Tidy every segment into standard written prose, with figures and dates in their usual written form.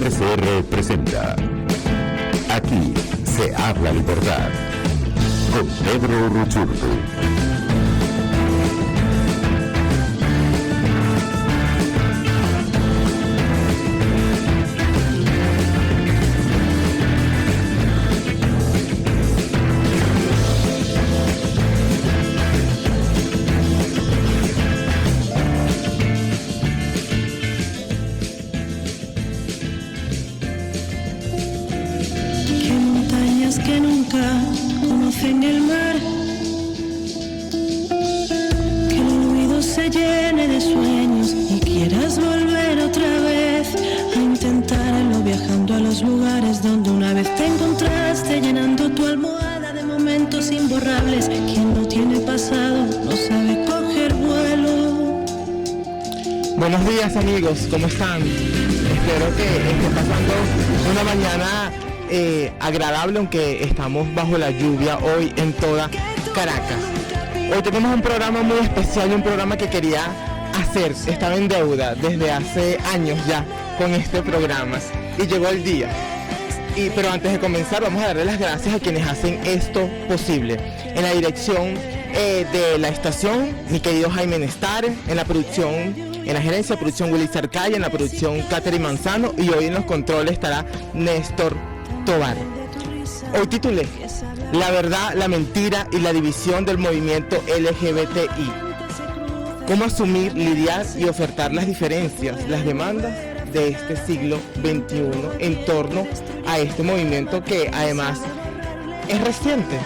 RCR presenta Aquí se habla libertad con Pedro Ruchurtu. Conocen el mar, que el oído se llene de sueños y quieras volver otra vez a intentarlo, viajando a los lugares donde una vez te encontraste, llenando tu almohada de momentos imborrables. Quien no tiene pasado no sabe coger vuelo. Buenos días, amigos, ¿cómo están? Espero que estén pasando una mañana agradable, aunque estamos bajo la lluvia hoy en toda Caracas. Hoy tenemos un programa muy especial y un programa que quería hacer. Estaba en deuda desde hace años ya con este programa y llegó el día. Pero antes de comenzar, vamos a darle las gracias a quienes hacen esto posible. En la dirección de la estación, mi querido Jaime Nestar, en la producción, en la gerencia de producción Willy Sarcaya, en la producción Catherine Manzano, y hoy en los controles estará Néstor Tobar. Hoy titulé La verdad, la mentira y la división del movimiento LGBTI. Cómo asumir, lidiar y ofertar las diferencias, las demandas de este siglo XXI en torno a este movimiento que además es reciente,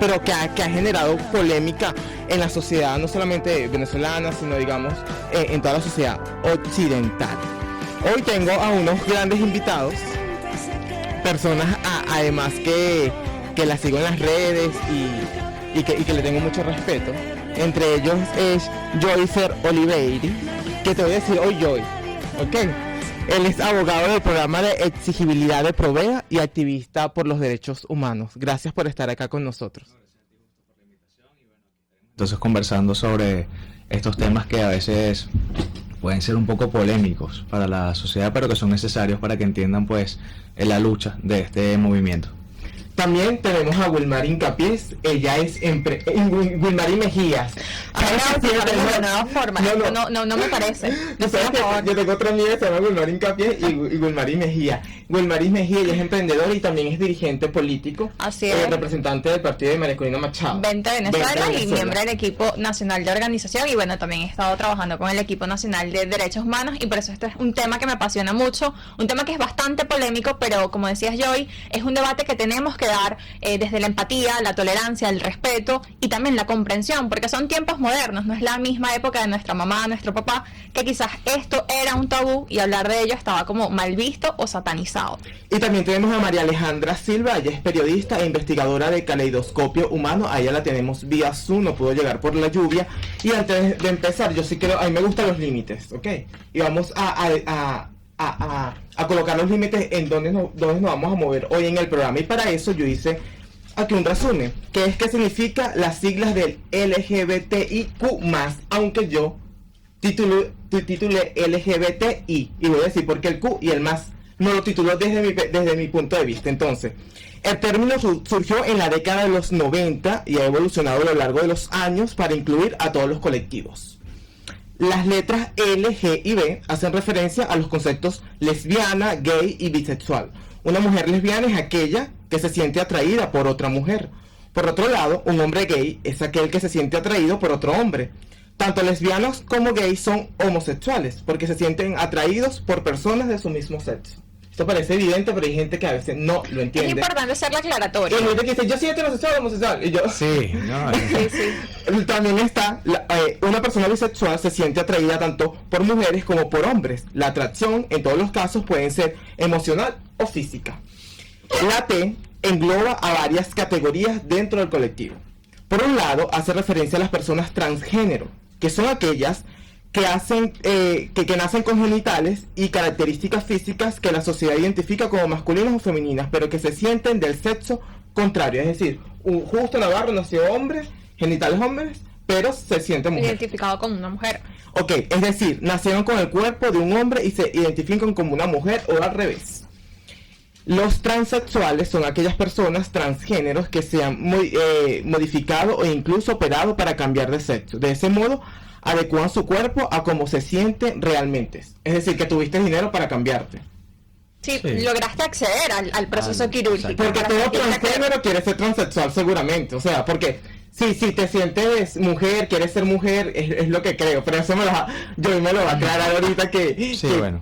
pero que ha generado polémica en la sociedad, no solamente venezolana, sino digamos en toda la sociedad occidental. Hoy tengo a unos grandes invitados, personas además que la sigo en las redes y que le tengo mucho respeto. Entre ellos es Joycer Oliveira, que te voy a decir hoy Joy, ¿ok? Él es abogado del programa de exigibilidad de Provea y activista por los derechos humanos. Gracias por estar acá con nosotros. Entonces, conversando sobre estos temas que a veces pueden ser un poco polémicos para la sociedad, pero que son necesarios para que entiendan pues la lucha de este movimiento. También tenemos a Wilmarín Capiés, ella es Wilmarín Mejías. No me parece. Yo tengo otra amiga que se llama Wilmarín Capiés y Wilmarín Mejía. Wilmarín Mejía, ella es emprendedora y también es dirigente político. Así es. Representante del partido de María Corina Machado. Vente Venezuela y miembro del equipo nacional de organización. Y bueno, también he estado trabajando con el equipo nacional de derechos humanos. Y por eso este es un tema que me apasiona mucho. Un tema que es bastante polémico, pero como decías Joy, es un debate que tenemos que dar desde la empatía, la tolerancia, el respeto y también la comprensión, porque son tiempos modernos, no es la misma época de nuestra mamá, nuestro papá, que quizás esto era un tabú y hablar de ello estaba como mal visto o satanizado. Y también tenemos a María Alejandra Silva, ella es periodista e investigadora de Caleidoscopio Humano. A ella la tenemos vía Zoom, no pudo llegar por la lluvia. Y antes de empezar, yo sí creo, a mí me gustan los límites, ¿ok? Y vamos a colocar los límites en donde nos vamos a mover hoy en el programa. Y para eso yo hice aquí un resumen, que es qué significa las siglas del LGBTIQ+, aunque yo titulé LGBTI, y voy a decir por qué el Q y el más no lo tituló desde mi punto de vista. Entonces, el término surgió en la década de los 90 y ha evolucionado a lo largo de los años para incluir a todos los colectivos. Las letras L, G y B hacen referencia a los conceptos lesbiana, gay y bisexual. Una mujer lesbiana es aquella que se siente atraída por otra mujer. Por otro lado, un hombre gay es aquel que se siente atraído por otro hombre. Tanto lesbianos como gays son homosexuales, porque se sienten atraídos por personas de su mismo sexo. Esto parece evidente, pero hay gente que a veces no lo entiende. Es importante hacer la aclaratoria. Y hay gente que dice, yo soy heterosexual o homosexual. Y yo... Sí, no. Sí. También está, una persona bisexual se siente atraída tanto por mujeres como por hombres. La atracción, en todos los casos, puede ser emocional o física. La T engloba a varias categorías dentro del colectivo. Por un lado, hace referencia a las personas transgénero, que son aquellas que nacen con genitales y características físicas que la sociedad identifica como masculinas o femeninas, pero que se sienten del sexo contrario. Es decir, Justo Navarro nació hombre, genitales hombres, pero se siente mujer. Identificado como una mujer. Ok, es decir, nacieron con el cuerpo de un hombre y se identifican como una mujer o al revés. Los transexuales son aquellas personas transgéneros que se han modificado o incluso operado para cambiar de sexo. De ese modo, adecuan su cuerpo a cómo se siente realmente. Es decir, que tuviste dinero para cambiarte. Sí, Sí. lograste acceder al proceso quirúrgico. exacto. Porque para todo sentirte transgénero quiere ser transexual seguramente. O sea, porque si te sientes mujer, quieres ser mujer, es lo que creo. Pero eso yo me lo va a aclarar ahorita bueno.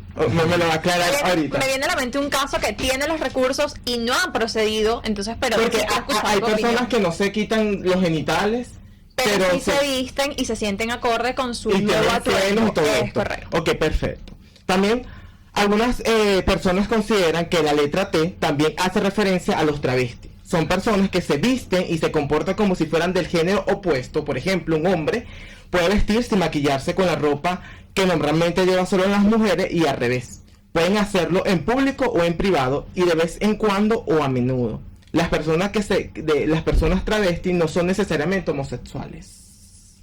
Me lo va a aclarar ahorita. Me viene a la mente un caso que tiene los recursos y no han procedido, entonces, pero Porque quiero escuchar hay tu personas opinión. que no se quitan los genitales, pero sí se visten y se sienten acorde con su y nuevo tienen senos y atuendo. todo Es esto. correcto. Ok, perfecto. También algunas personas consideran que la letra T también hace referencia a los travestis. Son personas que se visten y se comportan como si fueran del género opuesto. Por ejemplo, un hombre puede vestirse y maquillarse con la ropa que normalmente llevan solo las mujeres y al revés. Pueden hacerlo en público o en privado y de vez en cuando o a menudo. Las personas las personas travestis no son necesariamente homosexuales.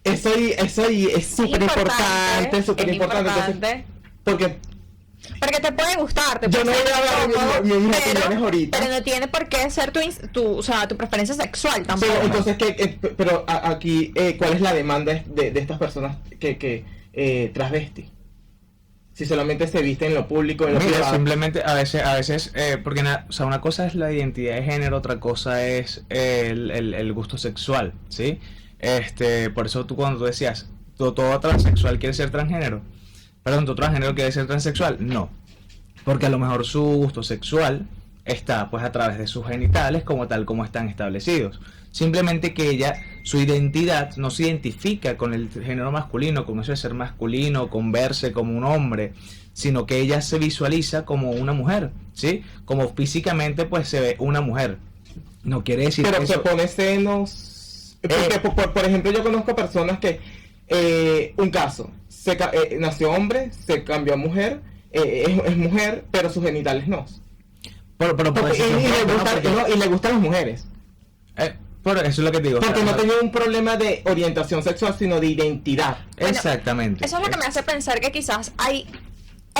Eso es súper importante, súper es importante. importante. Porque Porque te puede gustar, te Yo puede no voy a ser dar incómodo, mis opiniones ahorita. pero no tiene por qué ser o sea, tu preferencia sexual tampoco. pero entonces, aquí, ¿cuál es la demanda de estas personas que transvesti? Si solamente se visten en lo público, en lo Mira, privado. simplemente a veces porque o sea, una cosa es la identidad de género, otra cosa es el gusto sexual, ¿sí? Por eso cuando tú decías, todo transexual quiere ser transgénero, perdón, todo transgénero quiere ser transexual, no, porque a lo mejor su gusto sexual está pues a través de sus genitales como tal como están establecidos. Simplemente que su identidad no se identifica con el género masculino, con eso de ser masculino, con verse como un hombre, sino que ella se visualiza como una mujer, ¿sí? Como físicamente pues se ve una mujer. No quiere decir Pero que se eso... pone senos. Porque, por ejemplo, yo conozco personas que, un caso, nació hombre, se cambió a mujer, es mujer, pero sus genitales no. Pero por eso- Y le gustan las mujeres. por eso es lo que te digo. Porque o sea, no tenía un problema de orientación sexual, sino de identidad. Bueno, exactamente. Eso es lo que me hace pensar que quizás hay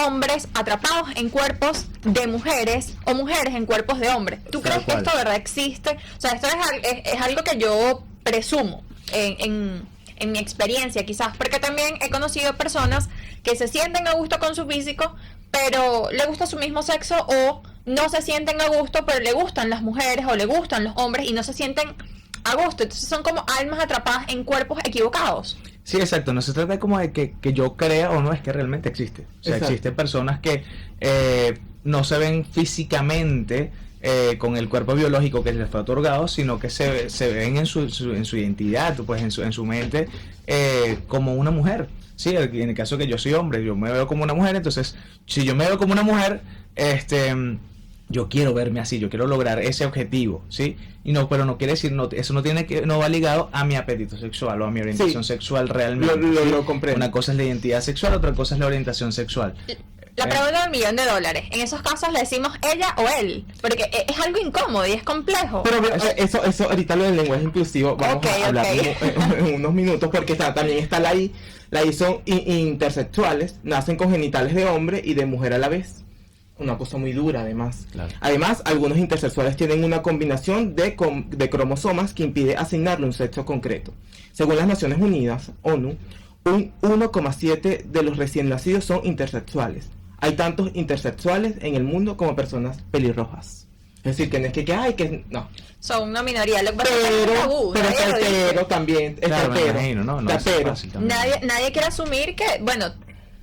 hombres atrapados en cuerpos de mujeres o mujeres en cuerpos de hombres. ¿Tú Tal crees que cual. esto de verdad existe? O sea, esto es algo que yo presumo en mi experiencia quizás, porque también he conocido personas que se sienten a gusto con su físico, pero le gusta su mismo sexo, o no se sienten a gusto, pero le gustan las mujeres o le gustan los hombres y no se sienten a gusto. Entonces son como almas atrapadas en cuerpos equivocados. Sí, exacto. No se trata como de que yo crea o no, es que realmente existe. O sea, Exacto. existen personas que no se ven físicamente con el cuerpo biológico que les fue otorgado, sino que se ven en su identidad, pues en su mente como una mujer. Sí, en el caso que yo soy hombre, yo me veo como una mujer, entonces si yo me veo como una mujer, yo quiero verme así, yo quiero lograr ese objetivo, ¿sí? Pero no quiere decir, eso no va ligado a mi apetito sexual o a mi orientación Sí. sexual realmente. Lo comprendo. Una cosa es la identidad sexual, otra cosa es la orientación sexual. La pregunta del $1.000.000. En esos casos le decimos ella o él, porque es algo incómodo y es complejo. Pero eso ahorita lo del lenguaje inclusivo vamos Ok, a hablar ok. en unos minutos, porque también está la I son intersexuales, nacen con genitales de hombre y de mujer a la vez. Una cosa muy dura además. Claro. Además, algunos intersexuales tienen una combinación de cromosomas que impide asignarle un sexo concreto. Según las Naciones Unidas, ONU, un 1,7 de los recién nacidos son intersexuales. Hay tantos intersexuales en el mundo como personas pelirrojas. Es decir, que no es que no. Son una minoría. Lo que pasa es que es un tabú, Pero nadie lo dice. hetero también, Claro, me hetero. imagino, no es Hetero. fácil también. Nadie quiere asumir que, bueno,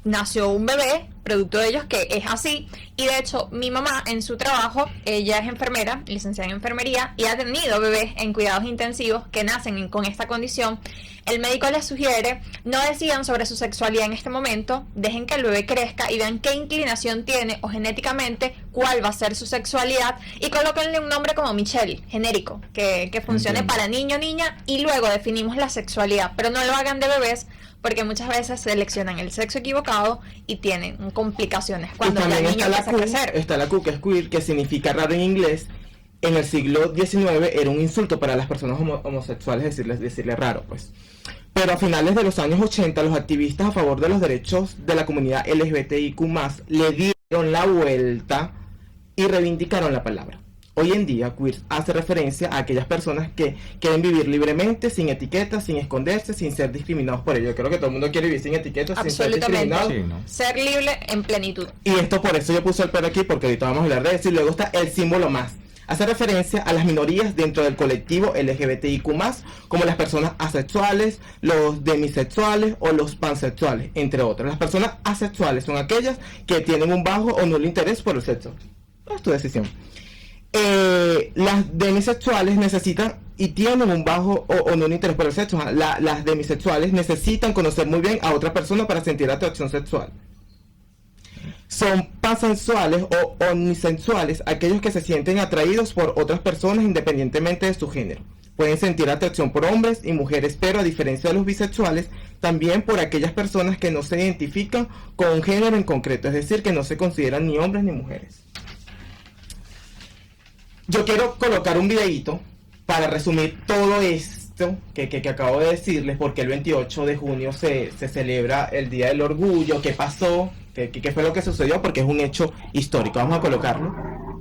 nació un bebé, producto de ellos, que es así. Y de hecho, mi mamá en su trabajo, ella es enfermera, licenciada en enfermería, y ha tenido bebés en cuidados intensivos que nacen con esta condición. El médico les sugiere, no decidan sobre su sexualidad en este momento, dejen que el bebé crezca y vean qué inclinación tiene o genéticamente cuál va a ser su sexualidad, y colóquenle un nombre como Michelle, genérico, que funcione Entiendo. para niño o niña, y luego definimos la sexualidad, pero no lo hagan de bebés, porque muchas veces seleccionan el sexo equivocado y tienen complicaciones cuando Y ya el también niño está empieza a crecer. Está la Q, que es queer, que significa raro en inglés, en el siglo XIX era un insulto para las personas homosexuales decirle raro, pues. Pero a finales de los años 80, los activistas a favor de los derechos de la comunidad LGBTIQ+, le dieron la vuelta y reivindicaron la palabra. Hoy en día, queer hace referencia a aquellas personas que quieren vivir libremente, sin etiquetas, sin esconderse, sin ser discriminados por ello. Yo creo que todo el mundo quiere vivir sin etiquetas, sin ser discriminado. Sí, ¿no? Ser libre en plenitud. Y esto por eso yo puse el pero aquí, porque ahorita vamos a hablar de eso. Y luego está el símbolo más. Hace referencia a las minorías dentro del colectivo LGBTIQ+, como las personas asexuales, los demisexuales o los pansexuales, entre otras. Las personas asexuales son aquellas que tienen un bajo o nulo interés por el sexo. Es tu decisión. Las demisexuales necesitan y tienen un bajo o nulo interés por el sexo. Las demisexuales necesitan conocer muy bien a otra persona para sentir atracción sexual. Son pansensuales o omnisensuales, aquellos que se sienten atraídos por otras personas independientemente de su género. Pueden sentir atracción por hombres y mujeres, pero a diferencia de los bisexuales, también por aquellas personas que no se identifican con un género en concreto, es decir, que no se consideran ni hombres ni mujeres. Yo quiero colocar un videíto para resumir todo esto que acabo de decirles, porque el 28 de junio se celebra el Día del Orgullo. ¿Qué pasó? ¿Qué fue lo que sucedió? Porque es un hecho histórico. Vamos a colocarlo.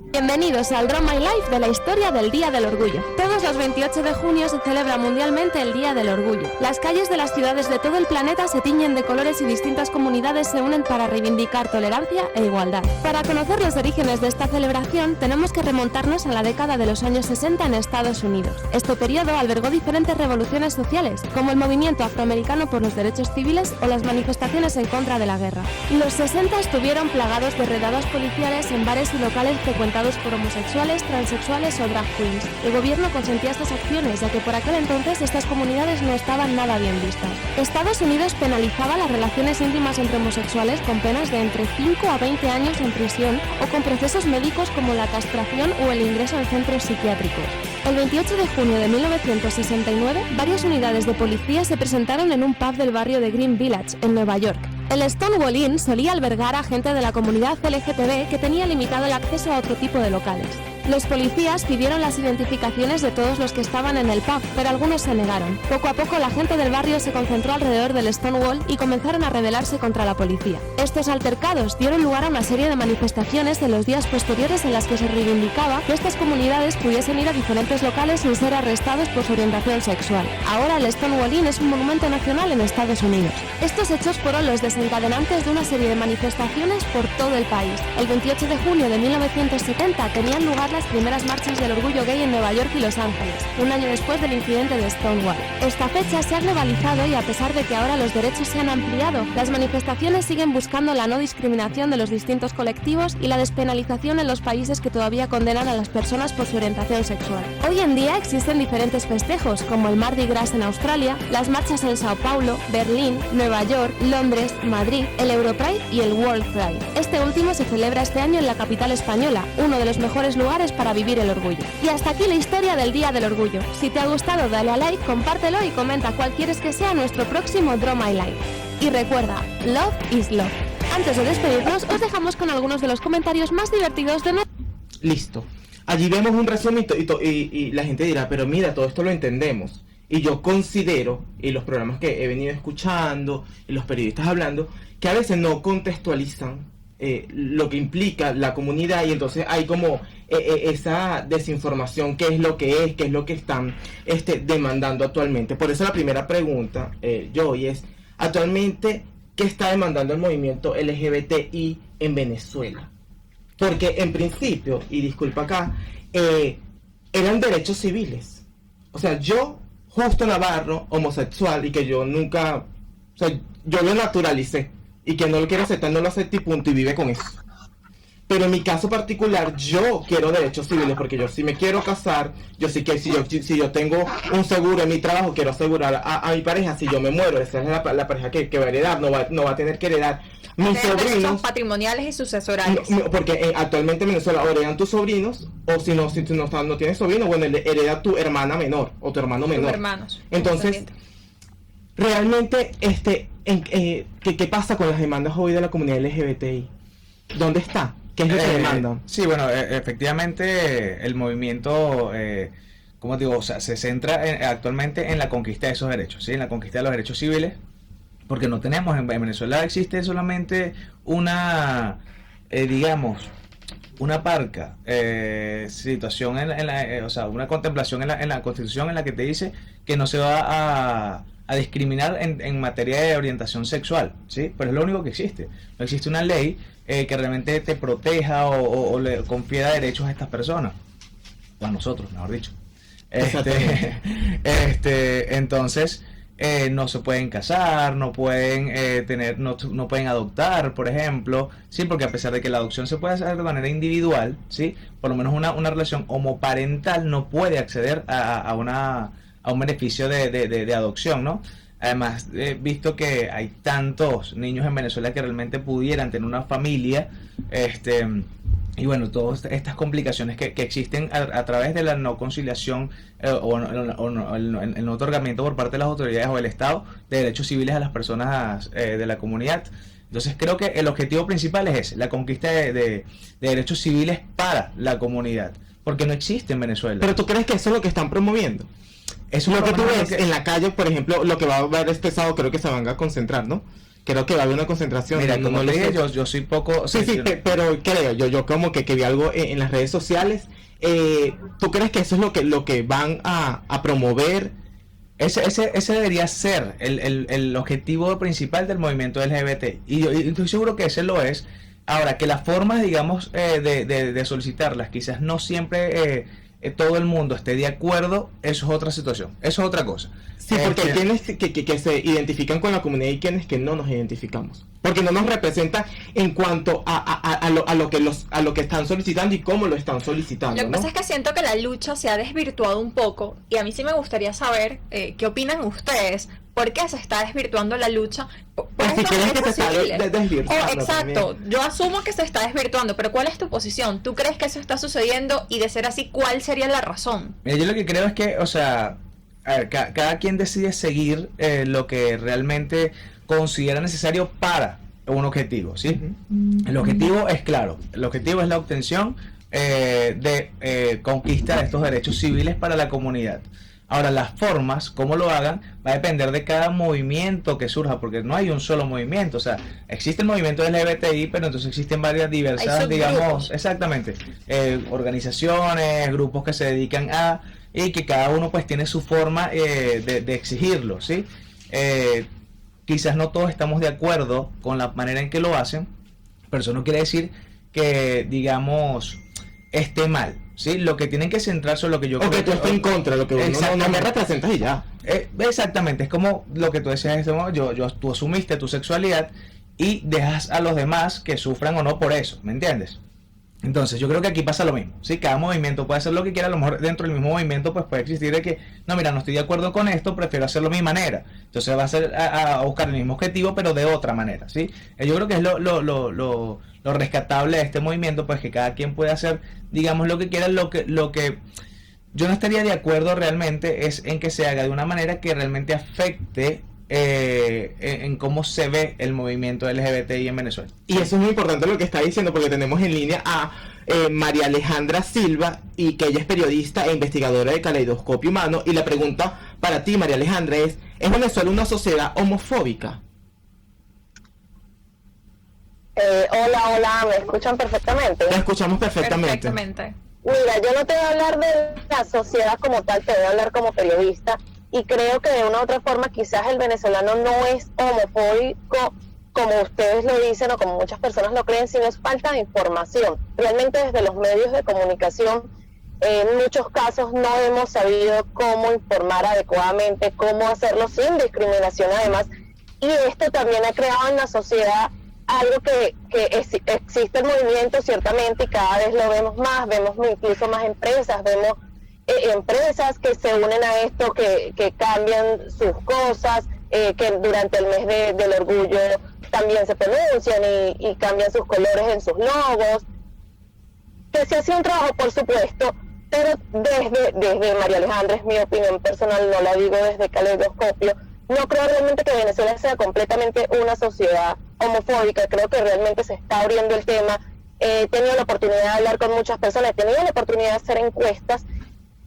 Bienvenidos al Draw My Life de la historia del Día del Orgullo. Todos los 28 de junio se celebra mundialmente el Día del Orgullo. Las calles de las ciudades de todo el planeta se tiñen de colores y distintas comunidades se unen para reivindicar tolerancia e igualdad. Para conocer los orígenes de esta celebración, tenemos que remontarnos a la década de los años 60 en Estados Unidos. Este periodo albergó diferentes revoluciones sociales, como el movimiento afroamericano por los derechos civiles o las manifestaciones en contra de la guerra. Los 60 estuvieron plagados de redadas policiales en bares y locales frecuentados por homosexuales, transexuales o drag queens. El gobierno consentía estas acciones, ya que por aquel entonces estas comunidades no estaban nada bien vistas. Estados Unidos penalizaba las relaciones íntimas entre homosexuales con penas de entre 5 a 20 años en prisión o con procesos médicos como la castración o el ingreso en centros psiquiátricos. El 28 de junio de 1969, varias unidades de policía se presentaron en un pub del barrio de Green Village, en Nueva York. El Stonewall Inn solía albergar a gente de la comunidad LGTB que tenía limitado el acceso a otro tipo de locales. Los policías pidieron las identificaciones de todos los que estaban en el pub, pero algunos se negaron. Poco a poco la gente del barrio se concentró alrededor del Stonewall y comenzaron a rebelarse contra la policía. Estos altercados dieron lugar a una serie de manifestaciones en los días posteriores en las que se reivindicaba que estas comunidades pudiesen ir a diferentes locales sin ser arrestados por su orientación sexual. Ahora el Stonewall Inn es un monumento nacional en Estados Unidos. Estos hechos fueron los desencadenantes de una serie de manifestaciones por todo el país. El 28 de junio de 1970 tenían lugar las primeras marchas del orgullo gay en Nueva York y Los Ángeles, un año después del incidente de Stonewall. Esta fecha se ha globalizado y a pesar de que ahora los derechos se han ampliado, las manifestaciones siguen buscando la no discriminación de los distintos colectivos y la despenalización en los países que todavía condenan a las personas por su orientación sexual. Hoy en día existen diferentes festejos, como el Mardi Gras en Australia, las marchas en Sao Paulo, Berlín, Nueva York, Londres, Madrid, el Europride y el World Pride. Este último se celebra este año en la capital española, uno de los mejores lugares para vivir el orgullo. Y hasta aquí la historia del Día del Orgullo. Si te ha gustado, dale a like, compártelo y comenta cuál quieres que sea nuestro próximo Draw My Life. Y recuerda, love is love. Antes de despedirnos, os dejamos con algunos de los comentarios más divertidos de nuestro... Listo. Allí vemos un resumen y la gente dirá, pero mira, todo esto lo entendemos. Y yo considero, y los programas que he venido escuchando, y los periodistas hablando, que a veces no contextualizan lo que implica la comunidad y entonces hay como esa desinformación, qué es lo que están demandando actualmente. Por eso la primera pregunta, Joy, es actualmente, ¿qué está demandando el movimiento LGBTI en Venezuela? Porque en principio, y disculpa acá, eran derechos civiles. O sea, yo, Justo Navarro, homosexual, y que yo nunca, o sea, yo lo naturalicé, y que no lo quiere aceptar, no lo acepta y punto, y vive con eso. Pero en mi caso particular, yo quiero derechos civiles, porque yo si me quiero casar, yo sí que si yo tengo un seguro en mi trabajo, quiero asegurar a mi pareja, si yo me muero, esa es la pareja que va a heredar, no va a tener que heredar. Mis sobrinos patrimoniales y sucesorales. Porque actualmente en Venezuela o heredan tus sobrinos, o si no tienes sobrinos, bueno, hereda tu hermana menor o tu hermano menor. Hermanos. Entonces, realmente, ¿qué pasa con las demandas hoy de la comunidad LGBTI? ¿Dónde está? ¿Qué es lo que demandan? Sí, bueno, efectivamente el movimiento, como digo, o sea, se centra actualmente en la conquista de esos derechos, ¿sí? En la conquista de los derechos civiles, porque no tenemos, en Venezuela existe solamente una, digamos, una parca situación o sea, una contemplación en la Constitución en la que te dice que no se va a discriminar en materia de orientación sexual, ¿sí? Pero es lo único que existe. No existe una ley que realmente te proteja o le confiera derechos a estas personas, o a nosotros, mejor dicho. Entonces, no se pueden casar, no pueden no pueden adoptar, por ejemplo, sí, porque a pesar de que la adopción se puede hacer de manera individual, sí, por lo menos una relación homoparental no puede acceder a un beneficio de adopción, ¿no? Además, visto que hay tantos niños en Venezuela que realmente pudieran tener una familia, y bueno, todas estas complicaciones que existen a través de la no conciliación o el no otorgamiento por parte de las autoridades o del Estado de derechos civiles a las personas de la comunidad. Entonces creo que el objetivo principal es ese, la conquista de derechos civiles para la comunidad, porque no existe en Venezuela. ¿Pero tú crees que eso es lo que están promoviendo? Eso es lo que tú ves en la calle, por ejemplo, lo que va a haber este sábado, creo que se van a concentrar, ¿no? Creo que va a haber una concentración. Mira, como le dije, yo soy poco... Sí, pero creo, yo como que vi algo en las redes sociales. ¿Tú crees que eso es lo que van a promover? Ese debería ser el objetivo principal del movimiento LGBT. Y yo estoy seguro que ese lo es. Ahora, que las formas, digamos, de solicitarlas, quizás no siempre todo el mundo esté de acuerdo, eso es otra situación, eso es otra cosa. Sí, porque hay quienes que se identifican con la comunidad y quienes que no nos identificamos, porque no nos representa en cuanto a lo que están solicitando y cómo lo están solicitando. Lo que pasa es que siento que la lucha se ha desvirtuado un poco, y a mí sí me gustaría saber qué opinan ustedes. ¿Por qué se está desvirtuando la lucha? Si crees que se está desvirtuando. Exacto, también. Yo asumo que se está desvirtuando, pero ¿cuál es tu posición? ¿Tú crees que eso está sucediendo? Y de ser así, ¿cuál sería la razón? Yo lo que creo es que, o sea, a ver, cada quien decide seguir lo que realmente considera necesario para un objetivo, ¿sí? El objetivo es claro, el objetivo es la obtención de conquista de estos derechos civiles para la comunidad. Ahora, las formas, cómo lo hagan, va a depender de cada movimiento que surja, porque no hay un solo movimiento. O sea, existe el movimiento LGBTI, pero entonces existen varias diversas, digamos, exactamente, organizaciones, grupos que se dedican y que cada uno pues tiene su forma de exigirlo, ¿sí? Quizás no todos estamos de acuerdo con la manera en que lo hacen, pero eso no quiere decir que, digamos, esté mal. Sí, lo que tienen que centrarse en lo que yo creo que tú estás en contra de lo que no me representas y ya. Exactamente, es como lo que tú decías en este momento, tú asumiste tu sexualidad y dejas a los demás que sufran o no por eso, ¿me entiendes? Entonces yo creo que aquí pasa lo mismo, ¿sí? Cada movimiento puede hacer lo que quiera, a lo mejor dentro del mismo movimiento pues puede existir de que, no, mira, no estoy de acuerdo con esto, prefiero hacerlo a mi manera. Entonces va a buscar el mismo objetivo, pero de otra manera, ¿sí? Yo creo que es lo rescatable de este movimiento, pues que cada quien puede hacer, digamos, lo que quiera. Lo que yo no estaría de acuerdo realmente es en que se haga de una manera que realmente afecte en cómo se ve el movimiento LGBTI en Venezuela. Y eso es muy importante lo que está diciendo, porque tenemos en línea a María Alejandra Silva, y que ella es periodista e investigadora de Caleidoscopio Humano, y la pregunta para ti, María Alejandra, ¿es Venezuela una sociedad homofóbica? Hola, ¿me escuchan perfectamente? Te escuchamos perfectamente. Perfectamente. Mira, yo no te voy a hablar de la sociedad como tal, te voy a hablar como periodista, y creo que de una u otra forma quizás el venezolano no es homofóbico como ustedes lo dicen o como muchas personas lo creen, sino es falta de información. Realmente desde los medios de comunicación en muchos casos no hemos sabido cómo informar adecuadamente, cómo hacerlo sin discriminación además, y esto también ha creado en la sociedad algo que existe el movimiento ciertamente, y cada vez lo vemos incluso más empresas, vemos empresas que se unen a esto, que cambian sus cosas, que durante el mes del orgullo también se pronuncian y cambian sus colores en sus logos, que se hace un trabajo, por supuesto, pero desde María Alejandra, es mi opinión personal, no la digo desde Caleidoscopio, no creo realmente que Venezuela sea completamente una sociedad homofóbica. Creo que realmente se está abriendo el tema he tenido la oportunidad de hablar con muchas personas, he tenido la oportunidad de hacer encuestas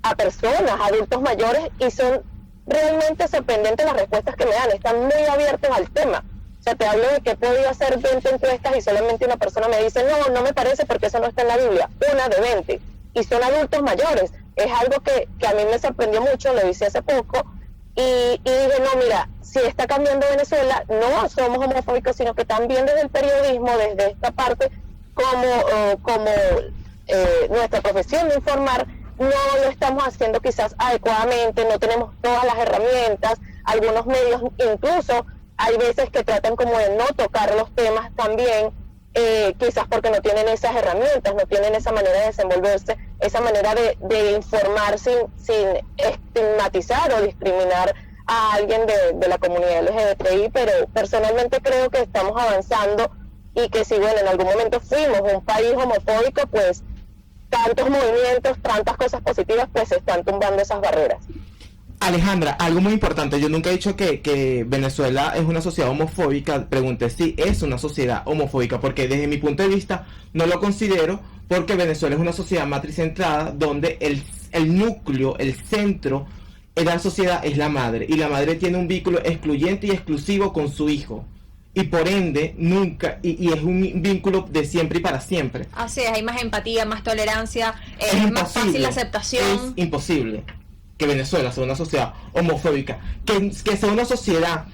a personas, adultos mayores, y son realmente sorprendentes las respuestas que me dan, están muy abiertos al tema. O sea, te hablo de que he podido hacer 20 encuestas y solamente una persona me dice, no me parece porque eso no está en la Biblia, una de 20, y son adultos mayores. Es algo que a mí me sorprendió mucho, lo hice hace poco, y dije, no, mira, si está cambiando Venezuela, no somos homofóbicos, sino que también desde el periodismo, desde esta parte, como nuestra profesión de informar, no lo estamos haciendo quizás adecuadamente, no tenemos todas las herramientas, algunos medios incluso hay veces que tratan como de no tocar los temas también, quizás porque no tienen esas herramientas, no tienen esa manera de desenvolverse, esa manera de informar sin estigmatizar o discriminar a alguien de la comunidad LGBTI, pero personalmente creo que estamos avanzando y que si, bueno, en algún momento fuimos un país homofóbico, pues tantos movimientos, tantas cosas positivas, pues se están tumbando esas barreras. Alejandra, algo muy importante, yo nunca he dicho que Venezuela es una sociedad homofóbica, pregunté si es una sociedad homofóbica, porque desde mi punto de vista no lo considero, porque Venezuela es una sociedad matricentrada donde el núcleo, el centro de la sociedad es la madre, y la madre tiene un vínculo excluyente y exclusivo con su hijo, y por ende nunca, y es un vínculo de siempre y para siempre. Así es, hay más empatía, más tolerancia, es más fácil la aceptación. Es imposible que Venezuela sea una sociedad homofóbica, que sea una sociedad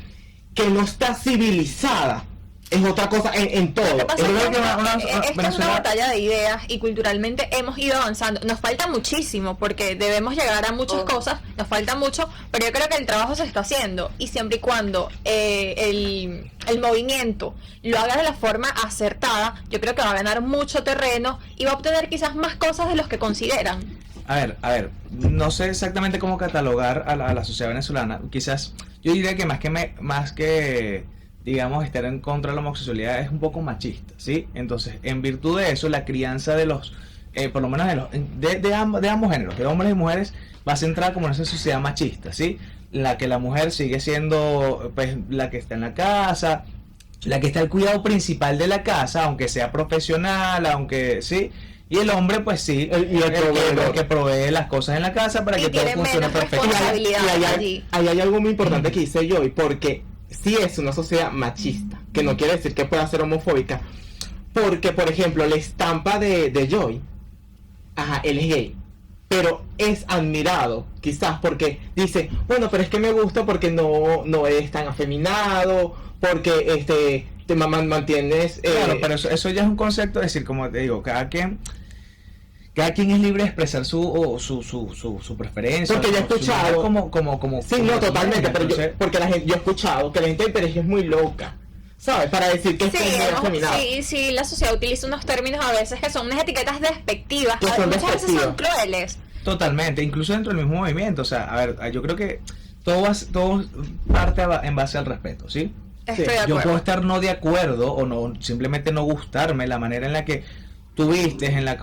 que no está civilizada, es otra cosa en todo. Esta es una batalla de ideas y culturalmente hemos ido avanzando. Nos falta muchísimo porque debemos llegar a muchas cosas, nos falta mucho, pero yo creo que el trabajo se está haciendo y siempre y cuando el movimiento lo haga de la forma acertada, yo creo que va a ganar mucho terreno y va a obtener quizás más cosas de los que consideran. A ver, no sé exactamente cómo catalogar a la sociedad venezolana. Quizás yo diría que más que digamos estar en contra de la homosexualidad es un poco machista, ¿sí? Entonces, en virtud de eso, la crianza de los, por lo menos de ambos géneros, de hombres y mujeres, va a centrar como en esa sociedad machista, ¿sí? La que la mujer sigue siendo pues la que está en la casa, la que está al cuidado principal de la casa, aunque sea profesional, aunque sí. Y el hombre, pues sí, el que provee las cosas en la casa para que todo funcione perfectamente. Y ahí hay algo muy importante que hice yo, y porque sí es una sociedad machista, que no quiere decir que pueda ser homofóbica, porque, por ejemplo, la estampa de Joy, él es gay, pero es admirado, quizás porque dice, bueno, pero es que me gusta porque no es tan afeminado, porque te mantienes... Claro, pero eso ya es un concepto, es decir, como te digo, cada quien es libre de expresar su preferencia. Porque yo he escuchado... como sí, no, totalmente, pero entonces, porque yo he escuchado que la gente pero es muy loca, ¿sabes? Para decir que es muy afeminado. Sí, la sociedad utiliza unos términos a veces que son unas etiquetas despectivas, que son muchas veces son crueles. Totalmente, incluso dentro del mismo movimiento, o sea, a ver, yo creo que todo parte en base al respeto, ¿sí? Estoy de acuerdo. Yo puedo estar no de acuerdo o no, simplemente no gustarme la manera en la que tú vistes, en la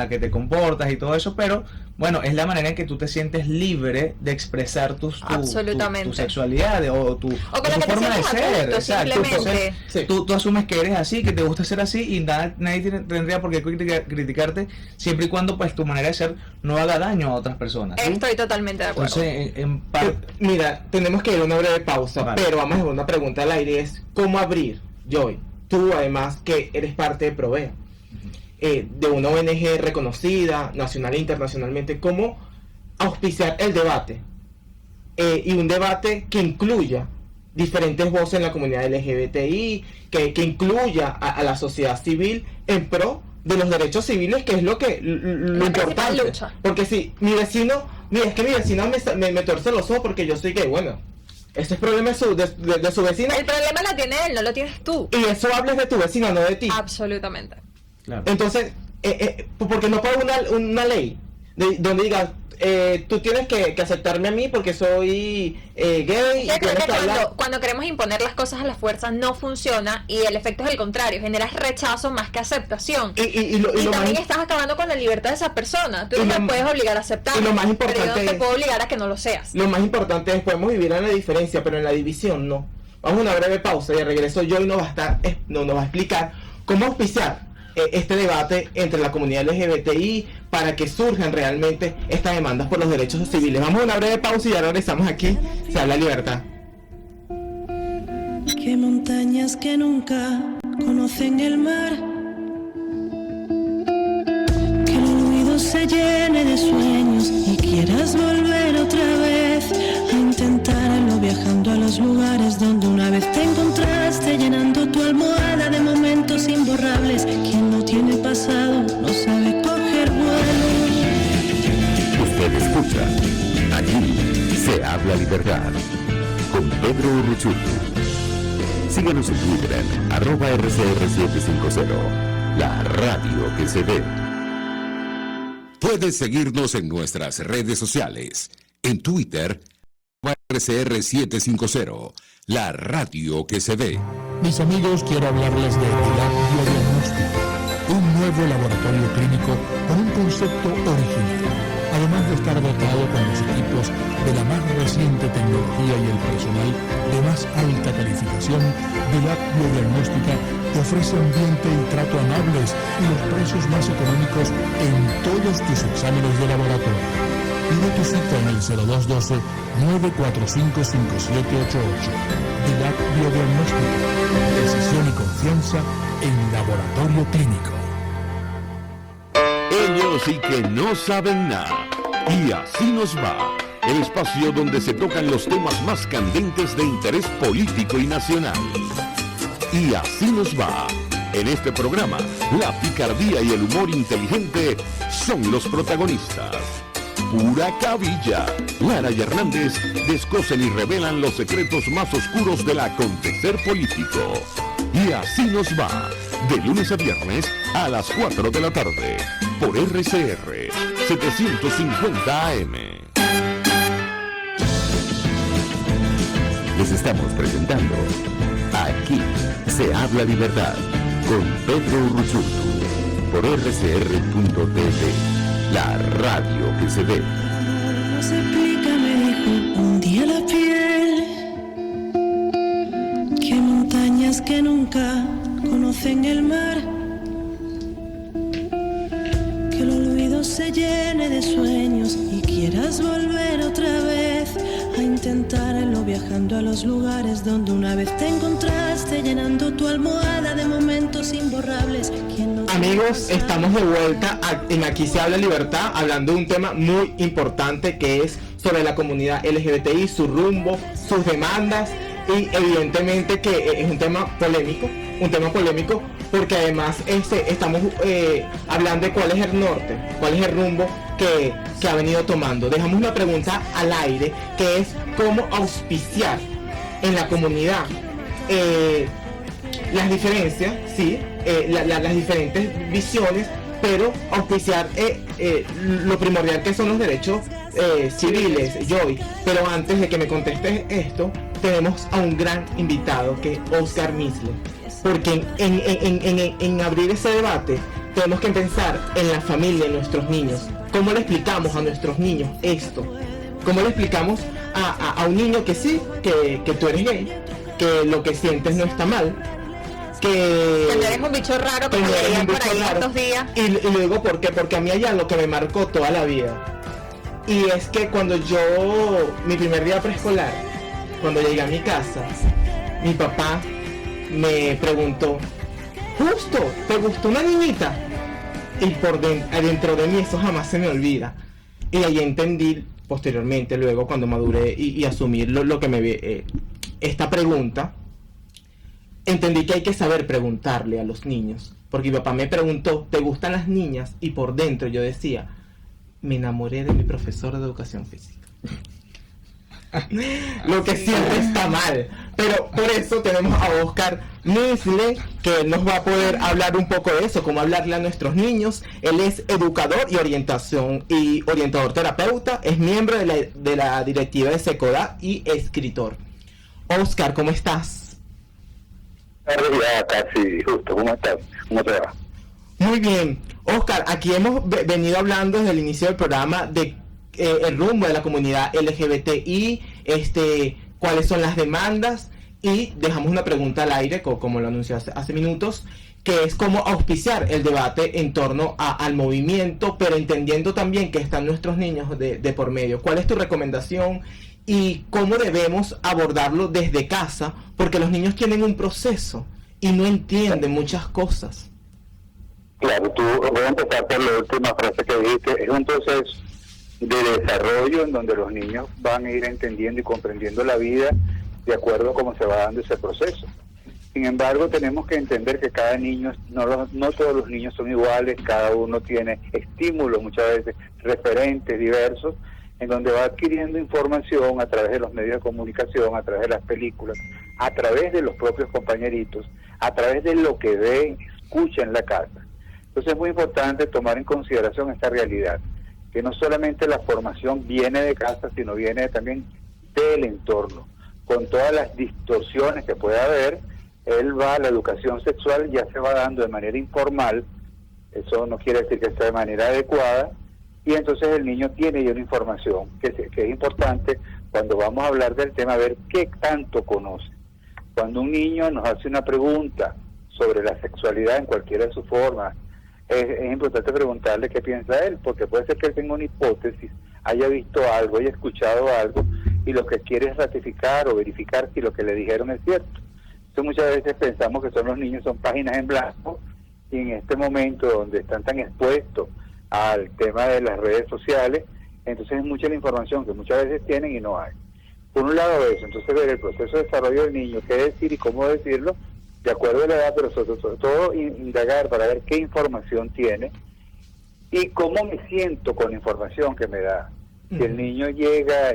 que te comportas y todo eso, pero bueno, es la manera en que tú te sientes libre de expresar tu sexualidad o tu forma de ser. Exacto. Entonces, tú asumes que eres así, que te gusta ser así y nadie tendría por qué criticarte siempre y cuando pues tu manera de ser no haga daño a otras personas. ¿Sí? Estoy totalmente de acuerdo. Entonces, mira, tenemos que ir a una breve pausa, vale. Pero vamos a una pregunta al aire, es ¿cómo abrir, Joy? Tú además que eres parte de Provea, de una ONG reconocida nacional e internacionalmente, ¿cómo auspiciar el debate? Y un debate que incluya diferentes voces en la comunidad LGBTI, que incluya a la sociedad civil en pro de los derechos civiles, que es lo importante. Porque si mi vecino, es que mi vecino me torce los ojos porque yo soy gay, bueno, ese es problema de su vecina. El problema lo tiene él, no lo tienes tú. Y eso hables de tu vecina, no de ti. Absolutamente. claro. Entonces, porque no puede una ley donde diga, tú tienes que aceptarme a mí porque soy gay. Yo creo que cuando queremos imponer las cosas a la fuerza no funciona y el efecto es el contrario, generas rechazo más que aceptación. Y también estás acabando con la libertad de esa persona. Tú no te puedes obligar a aceptar, pero yo no te puedo obligar a que no lo seas. Lo más importante es, podemos vivir en la diferencia, pero en la división no. Vamos a una breve pausa y de regreso Joy nos va a explicar cómo auspiciar este debate entre la comunidad LGBTI para que surjan realmente estas demandas por los derechos civiles. Vamos a una breve pausa y ya regresamos aquí. Se habla libertad. Que montañas que nunca conocen el mar, que el olvido se llene de sueños y quieras volver otra vez a intentarlo, viajando a los lugares donde una vez te encontraste, llenando tu almohada de momentos imborrables. Quien no tiene pasado no sabe coger vuelo. Usted escucha, aquí se habla libertad, con Pedro Urruchurtu. Síguenos en Twitter en @RCR750, la radio que se ve. Puedes seguirnos en nuestras redes sociales. En Twitter, RCR750, la radio que se ve. Mis amigos, quiero hablarles de DILAC Biodiagnóstico, un nuevo laboratorio clínico con un concepto original. Además de estar dotado con los equipos de la más reciente tecnología y el personal de más alta calificación, DILAC Biodiagnóstica te ofrece ambiente y trato amables y los precios más económicos en todos tus exámenes de laboratorio. Pide tu cita en el 0212-945-5788. DILAC Biodiagnóstica, precisión y confianza en laboratorio clínico. Ellos sí que no saben nada. Y así nos va. El espacio donde se tocan los temas más candentes de interés político y nacional. Y así nos va. En este programa, la picardía y el humor inteligente son los protagonistas. Pura cabilla. Lara y Hernández descosen y revelan los secretos más oscuros del acontecer político. Y así nos va. De lunes a viernes a las 4 de la tarde. Por RCR 750 AM. Les estamos presentando Aquí se habla libertad con Pedro Urruchurtu por rcr.tv, la radio que se ve. No se explica, me dijo un día la piel, que montañas que nunca conocen el mar, que el olvido se llene de sueños y quieras volver otra vez a intentarlo, viajando a los lugares donde una vez te encontraste, llenando tu almohada de momentos imborrables. Amigos, estamos de vuelta en Aquí se habla libertad, hablando de un tema muy importante que es sobre la comunidad LGBTI, su rumbo, sus demandas, y evidentemente que es un tema polémico porque además estamos hablando de cuál es el norte, cuál es el rumbo que ha venido tomando. Dejamos una pregunta al aire, que es cómo auspiciar en la comunidad las diferencias, sí, las diferentes visiones, pero auspiciar lo primordial que son los derechos civiles, Joy. Pero antes de que me contestes esto, tenemos a un gran invitado, que es Oscar Misle, porque en abrir ese debate tenemos que pensar en la familia, en nuestros niños. ¿Cómo le explicamos a nuestros niños esto? ¿Cómo le explicamos a un niño que sí, que tú eres gay, que lo que sientes no está mal, que eres un bicho raro, que leían por ahí estos días? Y lo digo porque a mí hay algo que me marcó toda la vida, y es que cuando mi primer día preescolar, cuando llegué a mi casa, mi papá me preguntó: Justo, ¿te gustó una niñita? Y por adentro de mí eso jamás se me olvida. Y ahí entendí posteriormente, luego cuando maduré y asumí lo que me esta pregunta, entendí que hay que saber preguntarle a los niños. Porque mi papá me preguntó: ¿te gustan las niñas? Y por dentro yo decía: me enamoré de mi profesor de educación física. Lo que siempre está mal. Pero por eso tenemos a Oscar Misle, que nos va a poder hablar un poco de eso, cómo hablarle a nuestros niños. Él es educador y orientador terapeuta, es miembro de la directiva de SECODA y escritor. Oscar, ¿cómo estás? Ya casi justo, ¿cómo estás? ¿Cómo te va? Muy bien. Oscar, aquí hemos venido hablando desde el inicio del programa de el rumbo de la comunidad LGBTI, cuáles son las demandas, y dejamos una pregunta al aire, como lo anunció hace minutos, que es cómo auspiciar el debate en torno al movimiento, pero entendiendo también que están nuestros niños de por medio. ¿Cuál es tu recomendación y cómo debemos abordarlo desde casa? Porque los niños tienen un proceso y no entienden muchas cosas. Claro, voy a empezar por la última frase que dijiste. Es un proceso de desarrollo en donde los niños van a ir entendiendo y comprendiendo la vida de acuerdo a cómo se va dando ese proceso. Sin embargo, tenemos que entender que cada niño, no todos los niños son iguales, cada uno tiene estímulos, muchas veces referentes diversos, en donde va adquiriendo información a través de los medios de comunicación, a través de las películas, a través de los propios compañeritos, a través de lo que ven, escuchan en la casa. Entonces es muy importante tomar en consideración esta realidad, que no solamente la formación viene de casa, sino viene también del entorno, con todas las distorsiones que puede haber. La educación sexual ya se va dando de manera informal, eso no quiere decir que esté de manera adecuada, y entonces el niño tiene ya una información que es importante cuando vamos a hablar del tema, ver qué tanto conoce. Cuando un niño nos hace una pregunta sobre la sexualidad en cualquiera de sus formas, es importante preguntarle qué piensa él, porque puede ser que él tenga una hipótesis, haya visto algo, haya escuchado algo, y lo que quiere es ratificar o verificar si lo que le dijeron es cierto. Entonces muchas veces pensamos que son los niños, son páginas en blanco, y en este momento donde están tan expuestos al tema de las redes sociales, entonces es mucha la información que muchas veces tienen y no hay. Por un lado eso, entonces ver el proceso de desarrollo del niño, qué decir y cómo decirlo, de acuerdo a la edad, pero sobre todo indagar para ver qué información tiene y cómo me siento con la información que me da. Si el niño llega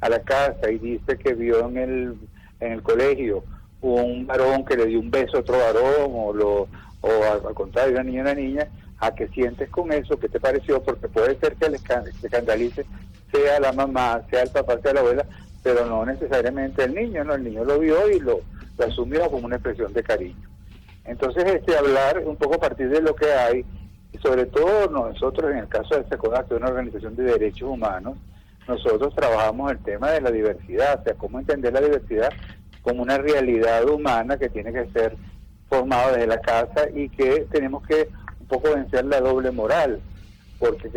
a la casa y dice que vio en el colegio un varón que le dio un beso a otro varón, o al contrario, una niña, ¿a qué sientes con eso? ¿Qué te pareció? Porque puede ser que le escandalice, sea la mamá, sea el papá, sea la abuela, pero no necesariamente el niño, ¿no? El niño lo vio y lo asumió como una expresión de cariño. Entonces, hablar un poco a partir de lo que hay, y sobre todo nosotros, en el caso de SECODAC, que es una organización de derechos humanos, nosotros trabajamos el tema de la diversidad, o sea, cómo entender la diversidad como una realidad humana que tiene que ser formada desde la casa y que tenemos que un poco vencer la doble moral, porque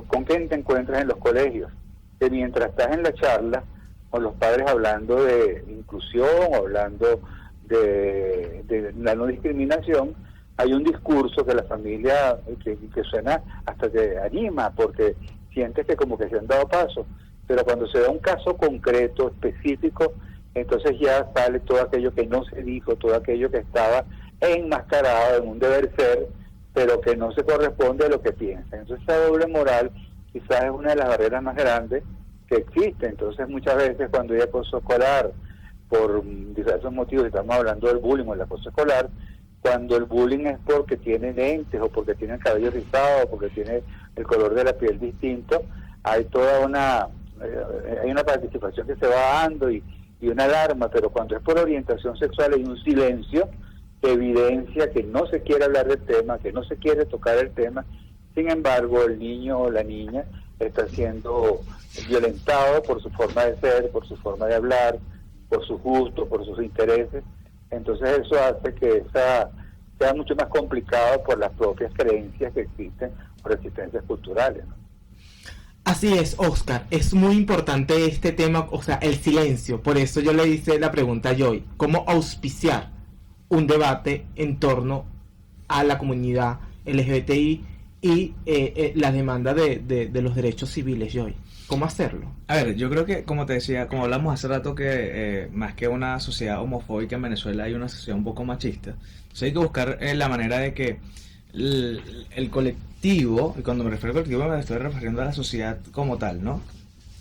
¿con quién te encuentras en los colegios? Que mientras estás en la charla, con los padres hablando de inclusión, hablando de la no discriminación, hay un discurso que la familia, que suena hasta te anima, porque sientes que como que se han dado pasos, pero cuando se da un caso concreto, específico, entonces ya sale todo aquello que no se dijo, todo aquello que estaba enmascarado en un deber ser, pero que no se corresponde a lo que piensan. Entonces esa doble moral quizás es una de las barreras más grandes que existe. Entonces muchas veces cuando hay acoso escolar, por diversos motivos, estamos hablando del bullying o el acoso escolar, cuando el bullying es porque tiene lentes o porque tiene el cabello rizado o porque tiene el color de la piel distinto, hay toda una participación que se va dando y una alarma, pero cuando es por orientación sexual hay un silencio que evidencia que no se quiere hablar del tema, que no se quiere tocar el tema. Sin embargo, el niño o la niña está siendo violentado por su forma de ser, por su forma de hablar, por sus gustos, por sus intereses. Entonces eso hace que sea mucho más complicado por las propias creencias que existen, por existencias culturales, ¿no? Así es, Oscar, es muy importante este tema, o sea, el silencio. Por eso yo le hice la pregunta a Joy, ¿cómo auspiciar un debate en torno a la comunidad LGBTI y la demanda de los derechos civiles, Joy? ¿Cómo hacerlo? A ver, yo creo que, como te decía, como hablamos hace rato, que más que una sociedad homofóbica en Venezuela hay una sociedad un poco machista. Entonces hay que buscar la manera de que el colectivo, y cuando me refiero al colectivo me estoy refiriendo a la sociedad como tal, ¿no?